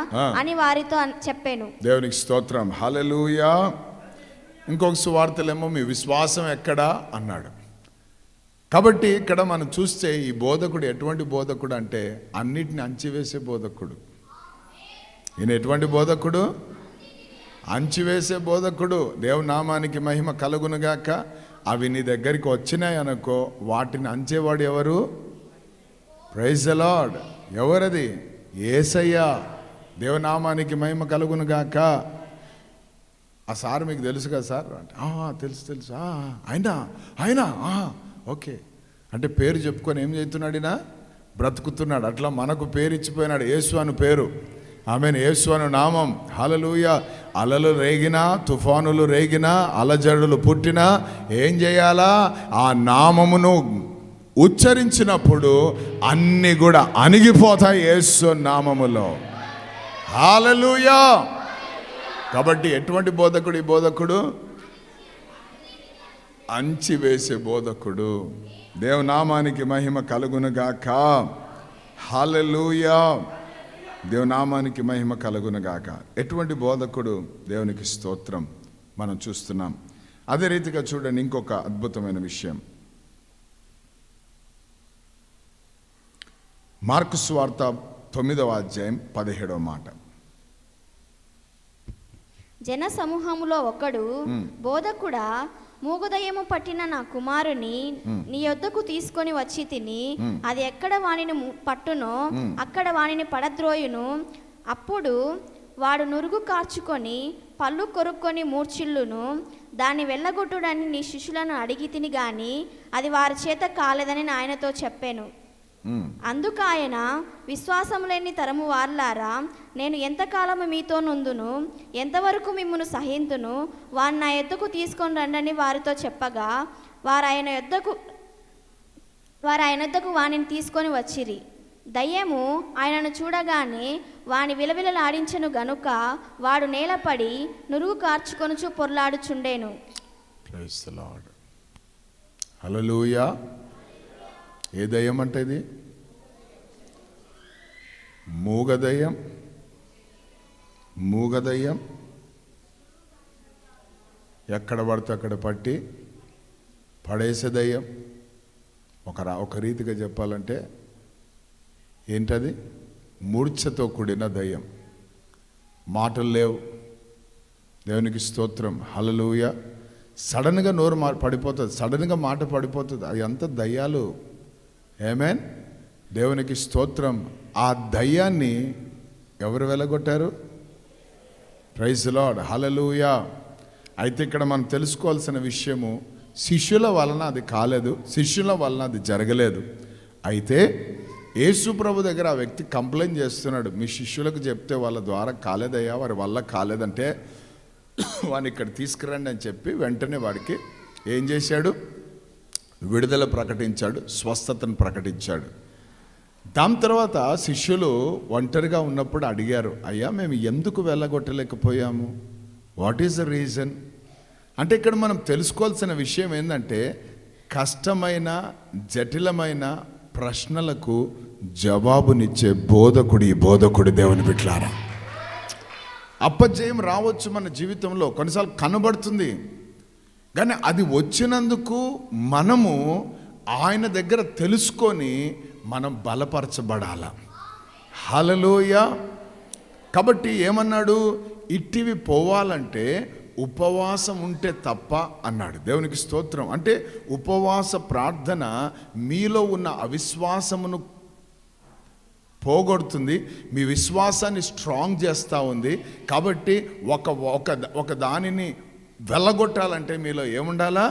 అని వారితో చెప్పాను. దేవునికి స్తోత్రం, హల్లెలూయా. ఇంకొక సువార్తలేమో మీ విశ్వాసం ఎక్కడా అన్నాడు. కాబట్టి ఇక్కడ మనం చూస్తే ఈ బోధకుడు ఎటువంటి బోధకుడు అంటే అన్నిటిని అంచివేసే బోధకుడు. ఈయన ఎటువంటి బోధకుడు? అంచివేసే బోధకుడు. దేవుని నామానికి మహిమ కలుగునుగాక. అవి నీ దగ్గరికి వచ్చినాయి అనుకో, వాటిని అంచేవాడు ఎవరు? Praise the lord. ఎవరది? యేసయ్య. దేవనామానికి మహిమ కలుగునుగాక. ఆ సార్ మీకు తెలుసు కదా సార్ అంటే తెలుసు. ఆయన ఓకే అంటే పేరు చెప్పుకొని ఏం చేస్తున్నాడు? ఈయన బ్రతుకుతున్నాడు. అట్లా మనకు పేరు ఇచ్చిపోయినాడు, యేసు అని పేరు. ఆమెను, యేసు అను నామం. హల్లెలూయా. అలలు రేగినా, తుఫానులు రేగినా, అలజడులు పుట్టినా ఏం చేయాలా? ఆ నామమును ఉచ్చరించినప్పుడు అన్నీ కూడా అణిగిపోతాయి యేసు నామములో. హల్లెలూయా. కాబట్టి ఎటువంటి బోధకుడు ఈ బోధకుడు? అంచివేసే బోధకుడు. దేవునామానికి మహిమ కలుగునుగాక. హల్లెలూయా. దేవునామానికి మహిమ కలుగునుగాక. ఎటువంటి బోధకుడు? దేవునికి స్తోత్రం. మనం చూస్తున్నాం. అదే రీతిగా చూడండి ఇంకొక అద్భుతమైన విషయం. మార్కు సువార్త 9వ అధ్యాయం 17వ మాట. జన సమూహములో ఒకడు, బోధకుడా, మూగదయ్యము పట్టిన నా కుమారుని నీ యొద్దకు తీసుకొని వచ్చి తిని, అది ఎక్కడ వానిని పట్టునో అక్కడ వానిని పడద్రోయును. అప్పుడు వాడు నురుగు కార్చుకొని పళ్ళు కొరుక్కొని మూర్ఛిల్లును. దాన్ని వెళ్ళగొట్టుడని నీ శిష్యులను అడిగి తిని గాని అది వారి చేత కాలేదని ఆయనతో చెప్పాను. అందుకు ఆయన, విశ్వాసం లేని తరము వారులారా, నేను ఎంతకాలము మీతో నుందును, ఎంతవరకు మిమ్మును సహింతును, వారిని నా యొద్దకు తీసుకొని రండని వారితో చెప్పగా వారు ఆయన యొద్దకు వానిని తీసుకొని వచ్చిరి. దయ్యము ఆయనను చూడగానే వాని విలవిలలాడించెను గనుక వాడు నేలపడి నురుగు కార్చుకొనుచు పొర్లాడుచుండెను. Praise the lord. హల్లెలూయా. ఏ దయ్యం అంటే ఇది? మూగదయ్యం. ఎక్కడ పడితే అక్కడ పట్టి పడేసే దయ్యం. ఒక రీతిగా చెప్పాలంటే ఏంటది? మూర్ఛతో కూడిన దయ్యం. మాటలు లేవు. దేవునికి స్తోత్రం, హల్లెలూయా. సడన్గా నోరు పడిపోతుంది, సడన్గా మాట పడిపోతుంది. అది అంత దయ్యాలు. ఆమేన్. దేవునికి స్తోత్రం. ఆ దయ్యాన్ని ఎవరు వెళ్ళగొట్టారు? ప్రైజ్ లార్డ్, హల్లెలూయా. అయితే ఇక్కడ మనం తెలుసుకోవాల్సిన విషయము, శిష్యుల వలన అది కాలేదు, శిష్యుల వలన అది జరగలేదు. అయితే యేసు ప్రభు దగ్గర ఆ వ్యక్తి కంప్లైంట్ చేస్తున్నాడు, మీ శిష్యులకు చెప్తే వాళ్ళ ద్వారా కాలేదయ్యా, వారి వల్ల కాలేదంటే వాడిని ఇక్కడ తీసుకురండి అని చెప్పి వెంటనే వాడికి ఏం చేశాడు? విడుదల ప్రకటించాడు, స్వస్థతను ప్రకటించాడు. దాని తర్వాత శిష్యులు ఒంటరిగా ఉన్నప్పుడు అడిగారు, అయ్యా మేము ఎందుకు వెళ్ళగొట్టలేకపోయాము? What is the reason? అంటే ఇక్కడ మనం తెలుసుకోవాల్సిన విషయం ఏంటంటే, కష్టమైన జటిలమైన ప్రశ్నలకు జవాబునిచ్చే బోధకుడు దేవుని బిడ్డలారా. అపజయం రావచ్చు మన జీవితంలో, కొన్నిసార్లు కనబడుతుంది, కానీ అది వచ్చినందుకు మనము ఆయన దగ్గర తెలుసుకొని మనం బలపరచబడాల. హల్లెలూయా. కాబట్టి ఏమన్నాడు? ఇట్టివి పోవాలంటే ఉపవాసం ఉంటే తప్ప అన్నాడు. దేవునికి స్తోత్రం. అంటే ఉపవాస ప్రార్థన మీలో ఉన్న అవిశ్వాసమును పోగొడుతుంది, మీ విశ్వాసాన్ని స్ట్రాంగ్ చేస్తూ ఉంది. కాబట్టి ఒక దానిని వెళ్ళగొట్టాలంటే మీలో ఏముండాలా?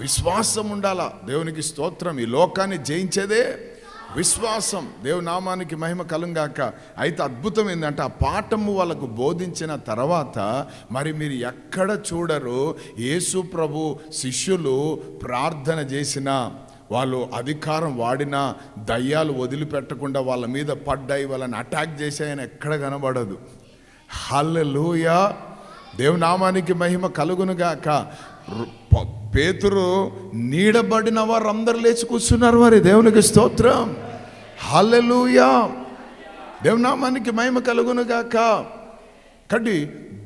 విశ్వాసం ఉండాలా. దేవునికి స్తోత్రం. ఈ లోకాన్ని జయించేదే విశ్వాసం. దేవుని నామానికి మహిమ కలుగాక. అయితే అద్భుతం ఏంటంటే, ఆ పాఠము వాళ్ళకు బోధించిన తర్వాత మరి మీరు ఎక్కడ చూడరు యేసు ప్రభు శిష్యులు ప్రార్థన చేసిన, వాళ్ళు అధికారం వాడిన, దయ్యాలు వదిలిపెట్టకుండా వాళ్ళ మీద పడ్డాయి, వాళ్ళని అటాక్ చేశాయని ఎక్కడ కనబడదు. హల్లెలూయా. దేవుని నామానికి మహిమ కలుగునుగాక. పేతురు నీడబడిన వారు అందరు లేచి కూర్చున్నారు. మరి దేవునికి స్తోత్రం. హల్లెలూయా. దేవుని నామానికి మహిమ కలుగునుగాక. కాబట్టి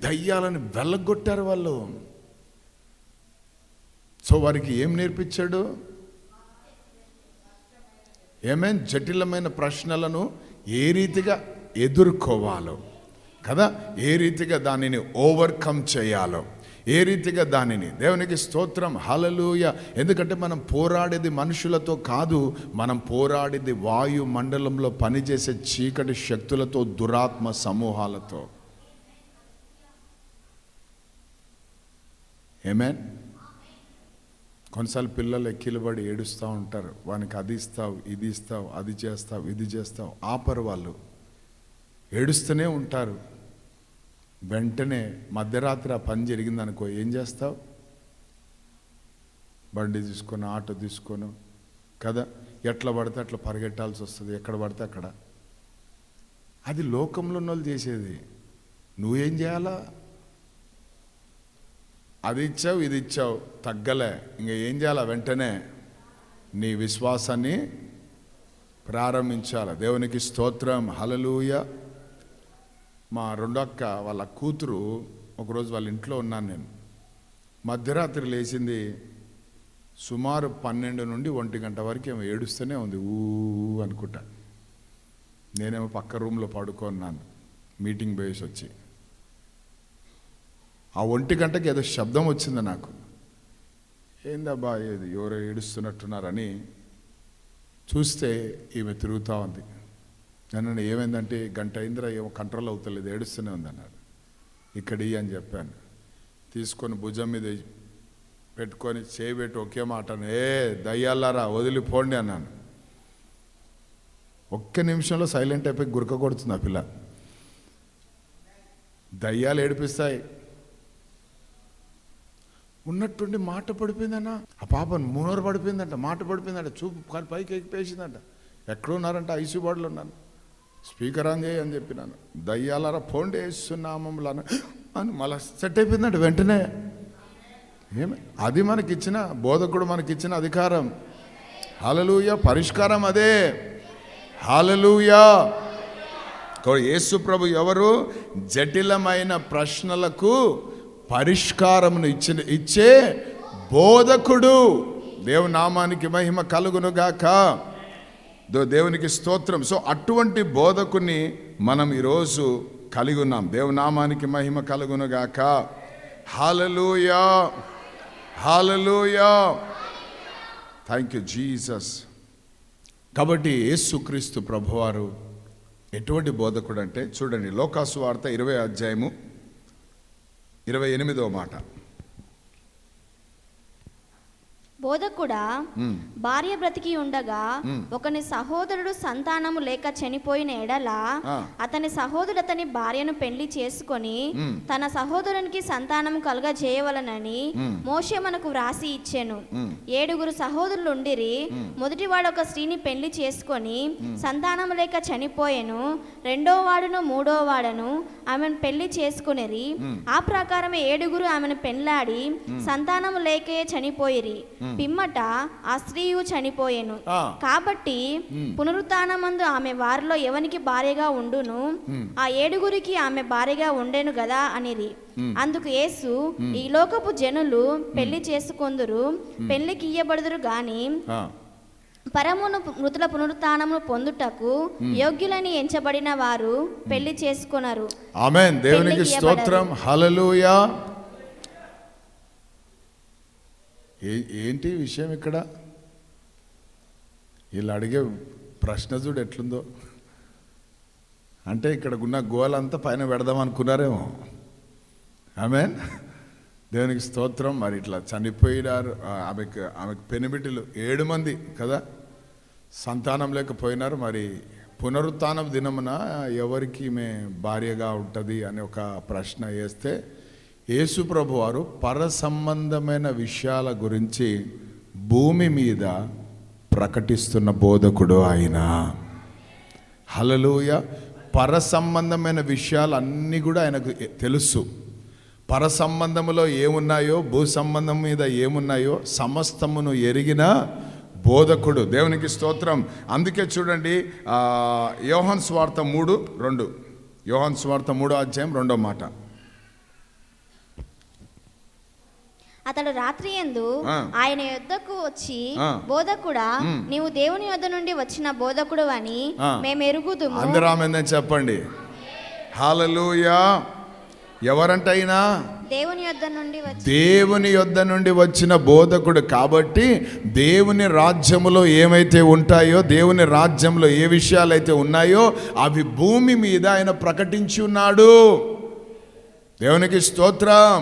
దయ్యాలను వెళ్ళగొట్టారు వాళ్ళు. సో వారికి ఏం నేర్పించాడు? ఏమేం జటిలమైన ప్రశ్నలను ఏ రీతిగా ఎదుర్కోవాలో కదా, ఏ రీతిగా దానిని ఓవర్కమ్ చేయాలో, ఏ రీతిగా దానిని. దేవునికి స్తోత్రం. హల్లెలూయా. ఎందుకంటే మనం పోరాడేది మనుషులతో కాదు, మనం పోరాడేది వాయు మండలంలో పనిచేసే చీకటి శక్తులతో, దురాత్మ సమూహాలతో. ఆమేన్. కొన్నిసార్లు పిల్లలు ఎక్కిలబడి ఏడుస్తూ ఉంటారు, వానికి అది ఇస్తావు, ఇది ఇస్తావు, అది చేస్తావు, ఇది చేస్తావు. ఆపరు, వాళ్ళు ఏడుస్తూనే ఉంటారు. వెంటనే మధ్యరాత్రి ఆ పని జరిగిందనుకో, ఏం చేస్తావు? బండి తీసుకొని, ఆటో తీసుకొని కదా, ఎట్లా పడితే అట్లా పరిగెట్టాల్సి వస్తుంది, ఎక్కడ పడితే అక్కడ. అది లోకంలో ఉన్న వాళ్ళు చేసేది. నువ్వేం చేయాలా? అది ఇచ్చావు, ఇది ఇచ్చావు, తగ్గలే, ఇంకా ఏం చేయాలా? వెంటనే నీ విశ్వాసాన్ని ప్రారంభించాలి. దేవునికి స్తోత్రం. హల్లెలూయా. మా రెండో అక్క వాళ్ళ కూతురు, ఒకరోజు వాళ్ళ ఇంట్లో ఉన్నాను నేను. మధ్యరాత్రి లేచింది, సుమారు 12 నుండి 1 గంట వరకు ఏమో ఏడుస్తూనే ఉంది, ఊ అనుకుంటా. నేనేమో పక్క రూమ్లో పడుకున్నాను, మీటింగ్ పోయేసి వచ్చి. ఆ 1 గంటకి ఏదో శబ్దం వచ్చింది నాకు. ఏందబ్బా, ఏది ఎవరో ఏడుస్తున్నట్టున్నారని చూస్తే ఈమె తిరుగుతూ ఉంది. నన్ను ఏమైందంటే, గంట అయిందిరా, ఏమో కంట్రోల్ అవుతలేదు, ఏడుస్తూనే ఉంది అన్నారు. ఇక్కడి అని చెప్పాను. తీసుకొని భుజం మీద పెట్టుకొని చేయబెట్టి ఒకే మాట, ఏ దయ్యాలారా వదిలిపోండి అన్నాను. 1 నిమిషంలో సైలెంట్ అయిపోయి గురక కొడుతుంది ఆ పిల్ల. దయ్యాలు ఏడిపిస్తాయి. ఉన్నట్టుండి మాట పడిపోయిందన్న, ఆ పాప మూనోరు పడిపోయిందంట, మాట పడిపోయిందంట, చూపు పైకి ఎక్కిపేసిందంట. ఎక్కడున్నారంట? ఐసీ వార్డులో ఉన్నాను. స్పీకర్ ఆన్ చేయి అని చెప్పినాను. దయ్యాలరా పోండి వేస్తున్నామంలో అని మళ్ళీ సెట్ అయిపోయిందంట వెంటనే. ఏమి అది మనకిచ్చిన బోధకుడు, మనకిచ్చిన అధికారం. హల్లెలూయా. పరిష్కారం అదే. హల్లెలూయా. యేసు ప్రభు ఎవరు? జటిలమైన ప్రశ్నలకు పరిష్కారమును ఇచ్చే బోధకుడు. దేవుని నామానికి మహిమ కలుగునుగాక. దేవునికి స్తోత్రం. సో అటువంటి బోధకుని మనం ఈరోజు కలిగి ఉన్నాం. దేవుని నామానికి మహిమ కలుగునుగాక. Hallelujah. Hallelujah. Thank you Jesus. కాబట్టి యేసుక్రీస్తు ప్రభువారు ఎటువంటి బోధకుడు అంటే చూడండి, లోకాసు వార్త 20 అధ్యాయము 28వ మాట. బోధకుడా, భార్య బ్రతికి ఉండగా ఒకని సహోదరుడు సంతానము లేక చనిపోయిన ఎడల అతని సహోదరుడు అతని భార్యను పెళ్లి చేసుకొని తన సహోదరునికి సంతానము కలుగ చేయవలనని మోషే మనకు వ్రాసి ఇచ్చెను. 7 సహోదరులు ఉండిరి. మొదటివాడు ఒక స్త్రీని పెళ్లి చేసుకొని సంతానము లేక చనిపోయెను. 2వ వాడును 3వ వాడను ఆమెను పెళ్లి చేసుకునిరి. ఆ ప్రకారమే 7 ఆమెను పెళ్లాడి సంతానము లేకే చనిపోయిరి. పిమ్మట ఆ స్త్రీయు చనిపోయెను. కాబట్టి పునరుత్థానమందు ఆమె వారిలో ఎవనికి భార్యగా ఉండును? ఆ 7 ఆమె భార్యగా ఉండెను గదా అనిరి. అందుకు యేసు, ఈ లోకపు జనులు పెళ్లి చేసుకొందురు, పెళ్లికి ఇయ్యబడుదురు గాని పరమును మృతుల పునరుత్థానమును పొందుటకు యోగ్యులని ఎంచబడిన వారు పెళ్లి చేసుకొనరు. ఆమేన్. దేవునికి స్తోత్రం. హల్లెలూయా. ఏంటి విషయం ఇక్కడ? వీళ్ళు అడిగే ప్రశ్న చూడు ఎట్లుందో. అంటే ఇక్కడ ఉన్న గోలంతా పైన పెడదాం అనుకున్నారేమో. ఆమేన్. దేవునికి స్తోత్రం. మరి ఇట్లా చనిపోయినారు. ఆమెకు పెనిమిటిలు 7 మంది కదా, సంతానం లేకపోయినారు. మరి పునరుత్థానం దినమున ఎవరికి ఈమె భార్యగా ఉంటుంది అని ఒక ప్రశ్న వేస్తే యేసు ప్రభు వారు పర సంబంధమైన విషయాల గురించి భూమి మీద ప్రకటిస్తున్న బోధకుడు ఆయన. హల్లెలూయా. పర సంబంధమైన విషయాలు అన్నీ కూడా ఆయనకు తెలుసు. పర సంబంధములో ఏమున్నాయో, భూ సంబంధం మీద ఏమున్నాయో సమస్తమును ఎరిగిన బోధకుడు. దేవునికి స్తోత్రం. అందుకే చూడండి, యోహాను సువార్త 3:2. యోహాను సువార్త 3వ అధ్యాయం 2వ మాట. అతడు రాత్రి యందు ఆయన యొద్దకు వచ్చి, బోధకుడా, నీవు దేవుని యొద్ద నుండి వచ్చిన బోధకుడు అని మేము ఎరుగుదుము. అందరూ ఆమేన్ చెప్పండి. హల్లెలూయా. ఎవరంటైనా దేవుని యొద్ద నుండి వచ్చిన బోధకుడు. కాబట్టి దేవుని రాజ్యములో ఏమైతే ఉంటాయో, దేవుని రాజ్యంలో ఏ విషయాలైతే ఉన్నాయో అవి భూమి మీద ఆయన ప్రకటించి ఉన్నాడు. దేవునికి స్తోత్రం.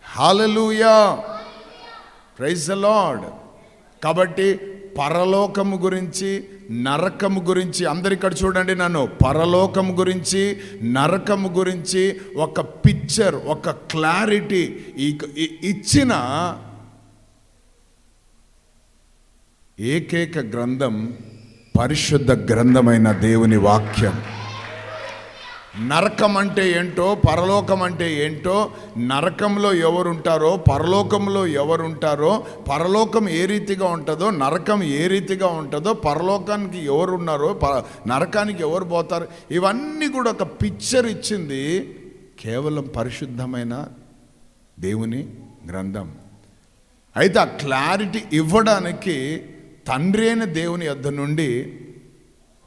హల్లెలూయా. Praise the lord. కాబట్టి పరలోకము గురించి, నరకము గురించి, అందరు ఇక్కడ చూడండి నన్ను, పరలోకము గురించి, నరకము గురించి ఒక పిక్చర్, ఒక క్లారిటీ ఇచ్చిన ఏకైక గ్రంథం పరిశుద్ధ గ్రంథమైన దేవుని వాక్యం. నరకం అంటే ఏంటో, పరలోకం అంటే ఏంటో, నరకంలో ఎవరుంటారో, పరలోకంలో ఎవరుంటారో, పరలోకం ఏ రీతిగా ఉంటుందో, నరకం ఏ రీతిగా ఉంటుందో, పరలోకానికి ఎవరున్నారో, నరకానికి ఎవరు పోతారు, ఇవన్నీ కూడా ఒక పిక్చర్ ఇచ్చింది కేవలం పరిశుద్ధమైన దేవుని గ్రంథం. అయితే ఆ క్లారిటీ ఇవ్వడానికి తండ్రి అయిన దేవుని యొద్ద నుండి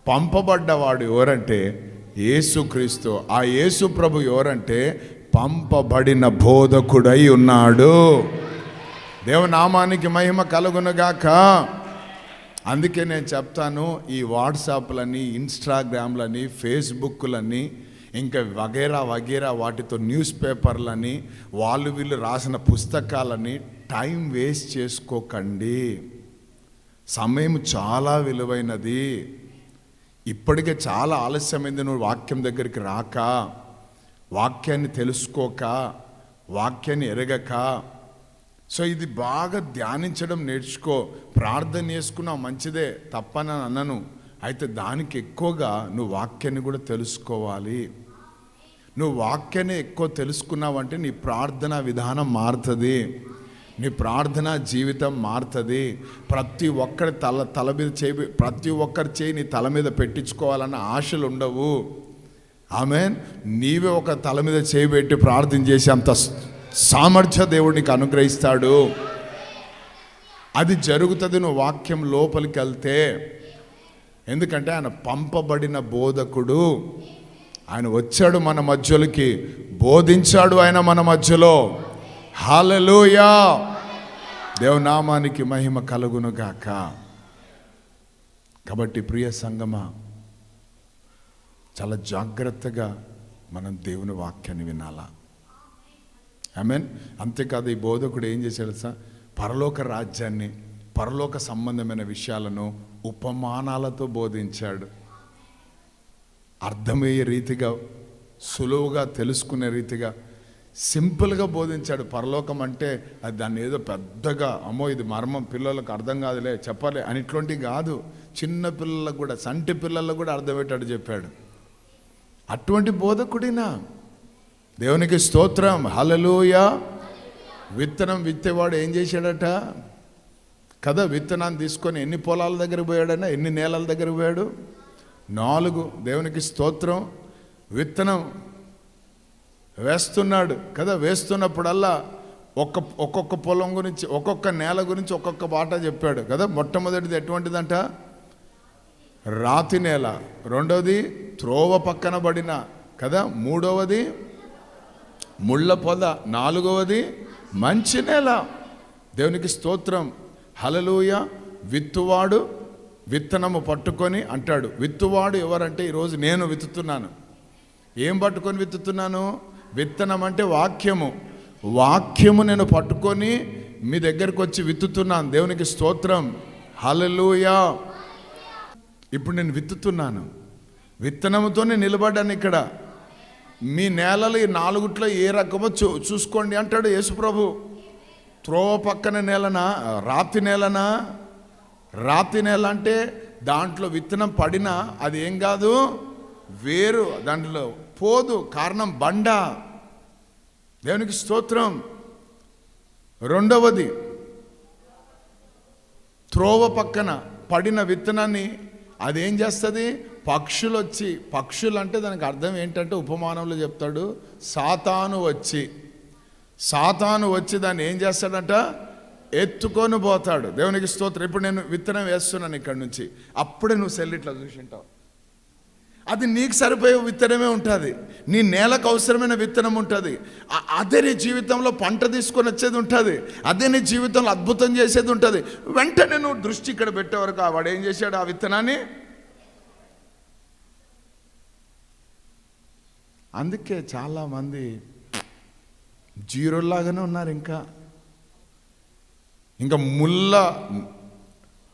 పంపబడ్డవాడు ఎవరంటే యేసుక్రీస్తు. ఆ యేసు ప్రభు ఎవరంటే పంపబడిన బోధకుడై ఉన్నాడు. దేవనామానికి మహిమ కలుగునుగాక. అందుకే నేను చెప్తాను, ఈ వాట్సాప్లని, ఇన్స్టాగ్రామ్లని, ఫేస్బుక్లని, ఇంకా వగేరా వగేరా వాటితో న్యూస్ పేపర్లని, వాళ్ళు వీళ్ళు రాసిన పుస్తకాలని టైం వేస్ట్ చేసుకోకండి. సమయం చాలా విలువైనది. ఇప్పటికే చాలా ఆలస్యమైంది నువ్వు వాక్యం దగ్గరికి రాక, వాక్యాన్ని తెలుసుకోక, వాక్యాన్ని ఎరగక. సో ఇది బాగా ధ్యానించడం నేర్చుకో. ప్రార్థన చేసుకున్నావు మంచిదే, తప్పని అన్నను. అయితే దానికి ఎక్కువగా నువ్వు వాక్యాన్ని కూడా తెలుసుకోవాలి. నువ్వు వాక్యాన్ని ఎక్కువ తెలుసుకున్నావంటే నీ ప్రార్థన విధానం మారుతుంది, నీ ప్రార్థనా జీవితం మారుతుంది. ప్రతి ఒక్కరి తల మీద చేయి, ప్రతి ఒక్కరి చేయి నీ తల మీద పెట్టించుకోవాలన్న ఆశలు ఉండవు. ఆమేన్. నీవే ఒక తల మీద చేయి పెట్టి ప్రార్థన చేసి అంత సామర్థ్య దేవుడు నీకు అనుగ్రహిస్తాడు. అది జరుగుతుంది నువ్వు వాక్యం లోపలికి వెళ్తే. ఎందుకంటే ఆయన పంపబడిన బోధకుడు. ఆయన వచ్చాడు మన మధ్యలోకి, బోధించాడు ఆయన మన మధ్యలో. హల్లెలూయా. దేవనామానికి మహిమ కలుగును గాక. కాబట్టి ప్రియ సంగమా, చాలా జాగ్రత్తగా మనం దేవుని వాక్యాన్ని వినాలా. ఆమేన్. అంతేకాదు ఈ బోధకుడు ఏం చేశాడు సార్, పరలోక రాజ్యాన్ని, పరలోక సంబంధమైన విషయాలను ఉపమానాలతో బోధించాడు. అర్థమయ్యే రీతిగా, సులువుగా తెలుసుకునే రీతిగా సింపుల్గా బోధించాడు. పరలోకం అంటే అది దాన్ని ఏదో పెద్దగా అమ్మో ఇది మర్మం పిల్లలకు అర్థం కాదులే చెప్పాలి అని ఇట్లాంటివి కాదు. చిన్న పిల్లలకు కూడా, సంటి పిల్లలకు కూడా అర్థమయ్యేటట్టు చెప్పాడు. అటువంటి బోధకుడినా. దేవునికి స్తోత్రం. హల్లెలూయా. విత్తనం విత్తేవాడు ఏం చేశాడట కదా, విత్తనాన్ని తీసుకొని ఎన్ని పొలాల దగ్గర పోయాడైనా, ఎన్ని నేలల దగ్గర పోయాడు? 4. దేవునికి స్తోత్రం. విత్తనం వేస్తున్నాడు కదా, వేస్తున్నప్పుడల్లా ఒక్కొక్క పొలం గురించి, ఒక్కొక్క నేల గురించి ఒక్కొక్క మాట చెప్పాడు కదా. మొట్టమొదటిది ఎటువంటిదంట? రాతి నేల. రెండవది త్రోవ పక్కన పడిన కదా. మూడవది ముళ్ళ పొద. నాలుగవది మంచి నేల. దేవునికి స్తోత్రం. హల్లెలూయా. విత్తువాడు విత్తనము పట్టుకొని అంటాడు. విత్తువాడు ఎవరంటే ఈరోజు నేను విత్తుతున్నాను. ఏం పట్టుకొని విత్తుతున్నాను? విత్తనం అంటే వాక్యము. వాక్యము నేను పట్టుకొని మీ దగ్గరకు వచ్చి విత్తుతున్నాను. దేవునికి స్తోత్రం. హల్లెలూయా. ఇప్పుడు నేను విత్తుతున్నాను, విత్తనముతోనే నిలబడ్డాను ఇక్కడ. మీ నేలలు ఈ 4 ఏ రకమో చూసుకోండి అంటాడు యేసుప్రభు. త్రోవ పక్కన నేలనా, రాతి నేలనా? రాతి నేల అంటే దాంట్లో విత్తనం పడినా అది ఏం కాదు, వేరు దాంట్లో పోదు, కారణం బండ. దేవునికి స్తోత్రం. రెండవది త్రోవ పక్కన పడిన విత్తనాన్ని అదేం చేస్తుంది? పక్షులు వచ్చి, పక్షులు అంటే దానికి అర్థం ఏంటంటే ఉపమానంలో చెప్తాడు, సాతాను వచ్చి దాన్ని ఏం చేస్తాడంట? ఎత్తుకొని పోతాడు. దేవునికి స్తోత్రం. ఇప్పుడు నేను విత్తనం వేస్తున్నాను ఇక్కడ నుంచి, అప్పుడే నువ్వు సెల్ ఇట్లా చూసింటావు. అది నీకు సరిపోయే విత్తనమే ఉంటుంది, నీ నేలకు అవసరమైన విత్తనం ఉంటుంది. అదే నీ జీవితంలో పంట తీసుకొని వచ్చేది ఉంటుంది, అదే నీ జీవితంలో అద్భుతం చేసేది ఉంటుంది. వెంటనే నువ్వు దృష్టి ఇక్కడ పెట్టే వరకు వాడు ఏం చేశాడు? ఆ విత్తనాన్ని. అందుకే చాలామంది జీరోలాగానే ఉన్నారు. ఇంకా ముళ్ళ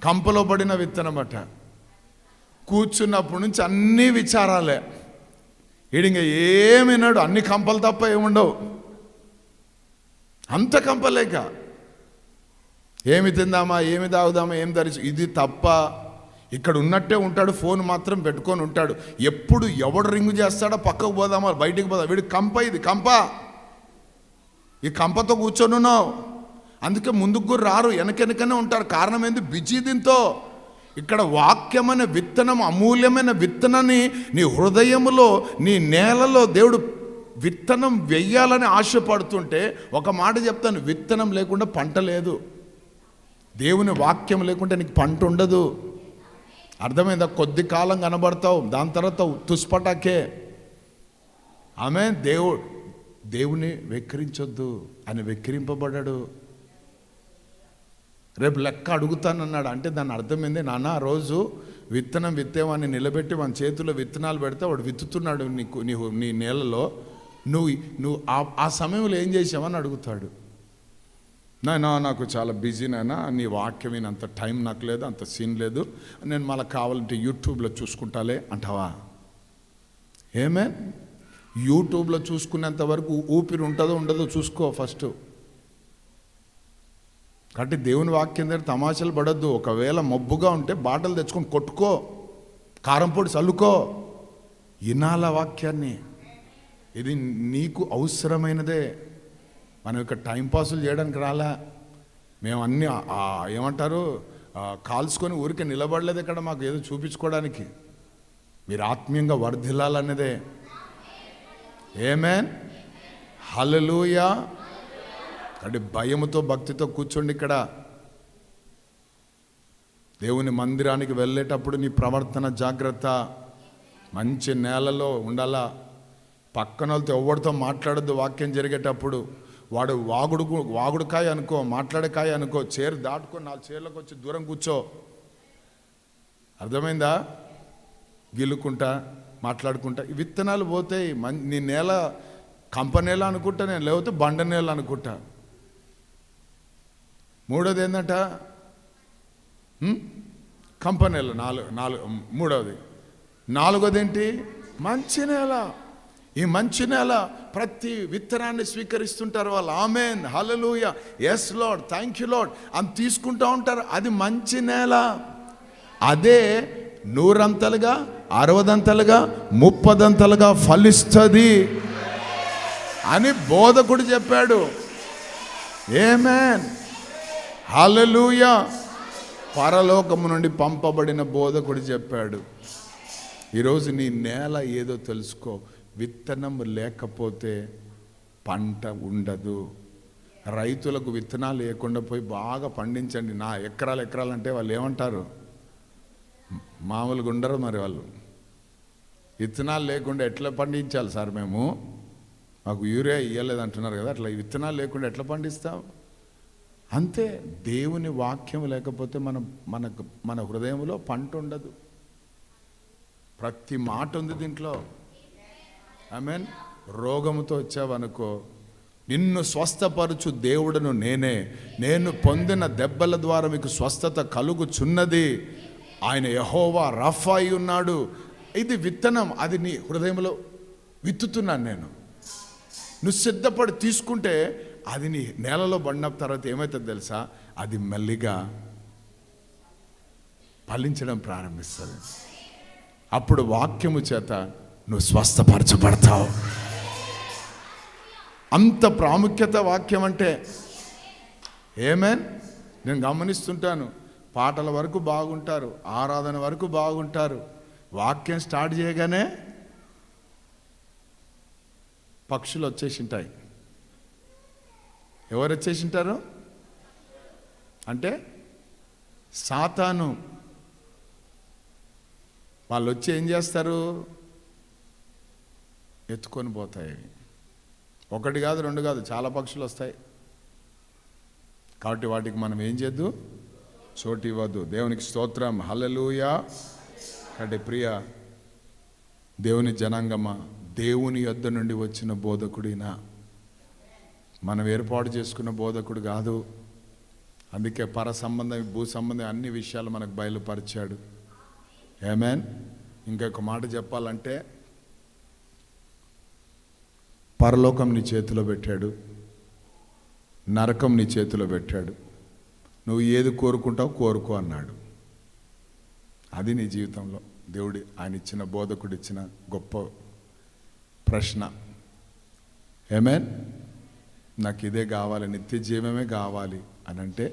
కంపలో పడిన విత్తనం అట. కూర్చున్నప్పటి నుంచి అన్నీ విచారాలే. ఈడింక ఏమినాడు, అన్ని కంపలు తప్ప ఏముండవు. అంత కంపలేక ఏమి తిందామా, ఏమి తాగుదామా, ఏం ధరించి, ఇది తప్ప ఇక్కడ ఉన్నట్టే ఉంటాడు. ఫోన్ మాత్రం పెట్టుకొని ఉంటాడు. ఎప్పుడు ఎవడు రింగు చేస్తాడో పక్కకు పోదామా, బయటికి పోదాం, వీడికి కంప, ఇది కంప, ఈ కంపతో కూర్చొని ఉన్నావు. అందుకే ముందుకు రారు, వెనకనే ఉంటారు. కారణం ఏంది? బిజీ దీంతో. ఇక్కడ వాక్యమైన విత్తనం, అమూల్యమైన విత్తనాన్ని నీ హృదయములో, నీ నేలలో దేవుడు విత్తనం వెయ్యాలని ఆశపడుతుంటే, ఒక మాట చెప్తాను, విత్తనం లేకుండా పంట లేదు. దేవుని వాక్యం లేకుంటే నీకు పంట ఉండదు. అర్థమైందా? కొద్ది కాలం కనబడతావు, దాని తర్వాత తుస్పటాకే. ఆమె దేవుని వెక్కిరించొద్దు, ఆయన వెక్కిరింపబడ్డాడు. రేపు లెక్క అడుగుతానన్నాడు. అంటే దాని అర్థమైంది, నాన్న రోజు విత్తనం విత్తేవాడిని నిలబెట్టి మన చేతిలో విత్తనాలు పెడితే వాడు విత్తుతున్నాడు నీ నేలలో, నువ్వు ఆ సమయంలో ఏం చేసావని అడుగుతాడు. నాకు చాలా బిజీ నాయనా, నీ వాక్యం అంత టైం నాకు లేదు, అంత సీన్ లేదు, నేను మళ్ళీ కావాలంటే యూట్యూబ్లో చూసుకుంటాలే అంటావా? ఏమే యూట్యూబ్లో చూసుకునేంత వరకు ఊపిరి ఉంటుందో ఉండదో చూసుకో ఫస్ట్. కాబట్టి దేవుని వాక్యం దగ్గర తమాషాలు పడద్దు. ఒకవేళ మబ్బుగా ఉంటే బాటలు తెచ్చుకొని కొట్టుకో, కారం పొడి చల్లుకో, వినాల వాక్యాన్ని. ఇది నీకు అవసరమైనదే. మనం ఇక్కడ టైంపాసులు చేయడానికి రాలా. మేము అన్నీ ఏమంటారు కాల్చుకొని ఊరికే నిలబడలేదు ఇక్కడ, మాకు ఏదో చూపించుకోవడానికి. మీరు ఆత్మీయంగా వర్ధిల్లాలన్నదే. ఆమేన్. హల్లెలూయా. అంటే భయముతో భక్తితో కూర్చోండి ఇక్కడ. దేవుని మందిరానికి వెళ్ళేటప్పుడు నీ ప్రవర్తన జాగ్రత్త. మంచి నేలలో ఉండాలా. పక్కన వాళ్ళతో ఎవరితో మాట్లాడద్దు. వాక్యం జరిగేటప్పుడు వాడు వాగుడుకాయ అనుకో, మాట్లాడకాయ అనుకో, చీర దాటుకొని 4 చీరలకు వచ్చి దూరం కూర్చో. అర్థమైందా? గిల్లుకుంటా మాట్లాడుకుంటా ఈ విత్తనాలు పోతాయి. నీ నేల కంప నేల అనుకుంటా నేను, లేకపోతే బండ నేల అనుకుంటా. మూడోది ఏంటంట కంప నేల. మూడవది. నాలుగోది ఏంటి? మంచి నేల. ఈ మంచి నేల ప్రతి విత్తనాన్ని స్వీకరిస్తుంటారు వాళ్ళు. Amen, hallelujah, yes lord, thank you lord అని తీసుకుంటూ ఉంటారు. అది మంచి నేల. అదే 100 60 30 ఫలిస్తుంది అని బోధకుడు చెప్పాడు. ఆమేన్, హల్లెలూయా. పరలోకము నుండి పంపబడిన బోధకుడు చెప్పాడు. ఈరోజు నీ నేల ఏదో తెలుసుకో. విత్తనం లేకపోతే పంట ఉండదు. రైతులకు విత్తనాలు లేకుండా పోయి బాగా పండించండి. నా ఎకరాలు అంటే వాళ్ళు ఏమంటారు? మామూలుగా ఉండరు మరి వాళ్ళు. విత్తనాలు లేకుండా ఎట్లా పండించాలి సార్ మేము, మాకు యూరియా ఇవ్వలేదు అంటున్నారు కదా, అట్లా విత్తనాలు లేకుండా ఎట్లా పండిస్తాం? అంతే. దేవుని వాక్యం లేకపోతే మన హృదయంలో పంట ఉండదు. ప్రతి మాట ఉంది దీంట్లో. ఆమేన్. రోగముతో వచ్చావనుకో, నిన్ను స్వస్థపరచు దేవుడను నేను పొందిన దెబ్బల ద్వారా మీకు స్వస్థత కలుగుచున్నది. ఆయన యెహోవా రఫా అయి ఉన్నాడు. ఇది విత్తనం. అది నీ హృదయంలో విత్తుతున్నాను నేను. నువ్వు సిద్ధపడి తీసుకుంటే అది నీ నేలలో పడిన తర్వాత ఏమవుతుంది తెలుసా? అది మెల్లిగా ఫలించడం ప్రారంభిస్తుంది. అప్పుడు వాక్యము చేత నువ్వు స్వస్థపరచబడతావు. అంత ప్రాముఖ్యత వాక్యం అంటే. ఆమేన్. నేను గమనిస్తుంటాను, పాటల వరకు బాగుంటారు, ఆరాధన వరకు బాగుంటారు, వాక్యం స్టార్ట్ చేయగానే పక్షులు వచ్చేసింటాయి. ఎవరు వచ్చేసింటారు అంటే సాతాను. వాళ్ళు వచ్చి ఏం చేస్తారు? ఎత్తుకొని పోతాయి. ఒకటి కాదు, రెండు కాదు, చాలా పక్షులు వస్తాయి. కాబట్టి వాటికి మనం ఏం చేద్దు? చోటు ఇవ్వద్దు. దేవునికి స్తోత్రం, హల్లెలూయా. కాబట్టి ప్రియ దేవుని జనాంగమా, దేవుని యొద్ద నుండి వచ్చిన బోధకుడినా, మనం ఏర్పాటు చేసుకున్న బోధకుడు కాదు. అందుకే పర సంబంధం, భూ సంబంధం అన్ని విషయాలు మనకు బయలుపరిచాడు. ఆమేన్. ఇంకొక మాట చెప్పాలంటే, పరలోకం నీ చేతిలో పెట్టాడు, నరకం నీ చేతిలో పెట్టాడు. నువ్వు ఏది కోరుకుంటావు కోరుకో అన్నాడు. అది నీ జీవితంలో దేవుడి ఆయన ఇచ్చిన బోధకుడు ఇచ్చిన గొప్ప ప్రశ్న. ఆమేన్. నాకు ఇదే కావాలి, నిత్య జీవమే కావాలి అని అంటే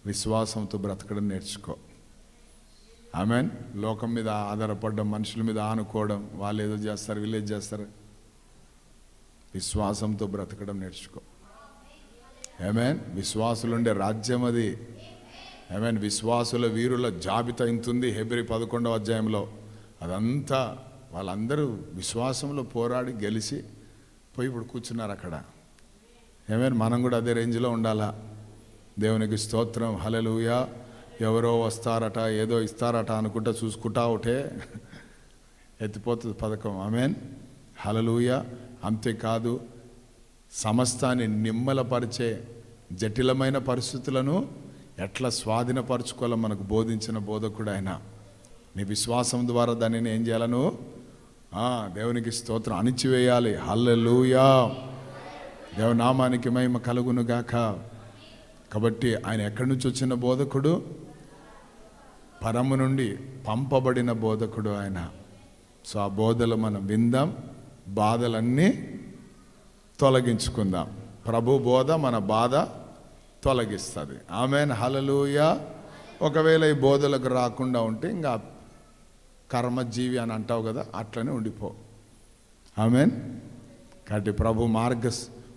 విశ్వాసంతో బ్రతకడం నేర్చుకో. ఆమేన్. లోకం మీద ఆధారపడడం, మనుషుల మీద ఆనుకోవడం, వాళ్ళు ఏదో చేస్తారు వీళ్ళు ఏదో చేస్తారు. విశ్వాసంతో బ్రతకడం నేర్చుకో. ఆమేన్. విశ్వాసులుండే రాజ్యం అది. ఆమేన్. విశ్వాసుల వీరుల జాబితా ఇంతుంది హెబ్రీ 11వ అధ్యాయంలో. అదంతా వాళ్ళందరూ విశ్వాసంలో పోరాడి గెలిచి పోయి ఇప్పుడు కూర్చున్నారు అక్కడ. ఆమేన్. మనం కూడా అదే రేంజ్లో ఉండాలా. దేవునికి స్తోత్రం, హల్లెలూయా. ఎవరో వస్తారట, ఏదో ఇస్తారట అనుకుంటా చూసుకుంటా ఒకటే ఎత్తిపోతుంది పథకం. ఆమేన్, హల్లెలూయా. అంతేకాదు, సమస్తాన్ని నిమ్మలపరిచే జటిలమైన పరిస్థితులను ఎట్లా స్వాధీనపరచుకోవాలో మనకు బోధించిన బోధకుడు ఆయన. నీ విశ్వాసం ద్వారా దానిని ఏం చేయాలను? దేవునికి స్తోత్రం, అణిచివేయాలి. హల్లెలూయా. దేవనామానికి మహిమ కలుగును గాక. కాబట్టి ఆయన ఎక్కడి నుంచి వచ్చిన బోధకుడు? పరము నుండి పంపబడిన బోధకుడు ఆయన. సో ఆ బోధలు మనం విందాం, బాధలన్నీ తొలగించుకుందాం. ప్రభు బోధ మన బాధ తొలగిస్తుంది. ఆమేన్, హల్లెలూయా. ఒకవేళ ఈ బోధలకు రాకుండా ఉంటే ఇంకా కర్మజీవి అని అంటావు కదా, అట్లనే ఉండిపో. ఆమేన్. కాబట్టి ప్రభు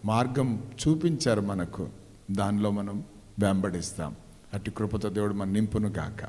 మార్గం చూపించారు మనకు, దానిలో మనం వెంబడిస్తాం. అట్టి కృపతో దేవుడు మన నింపును గాక.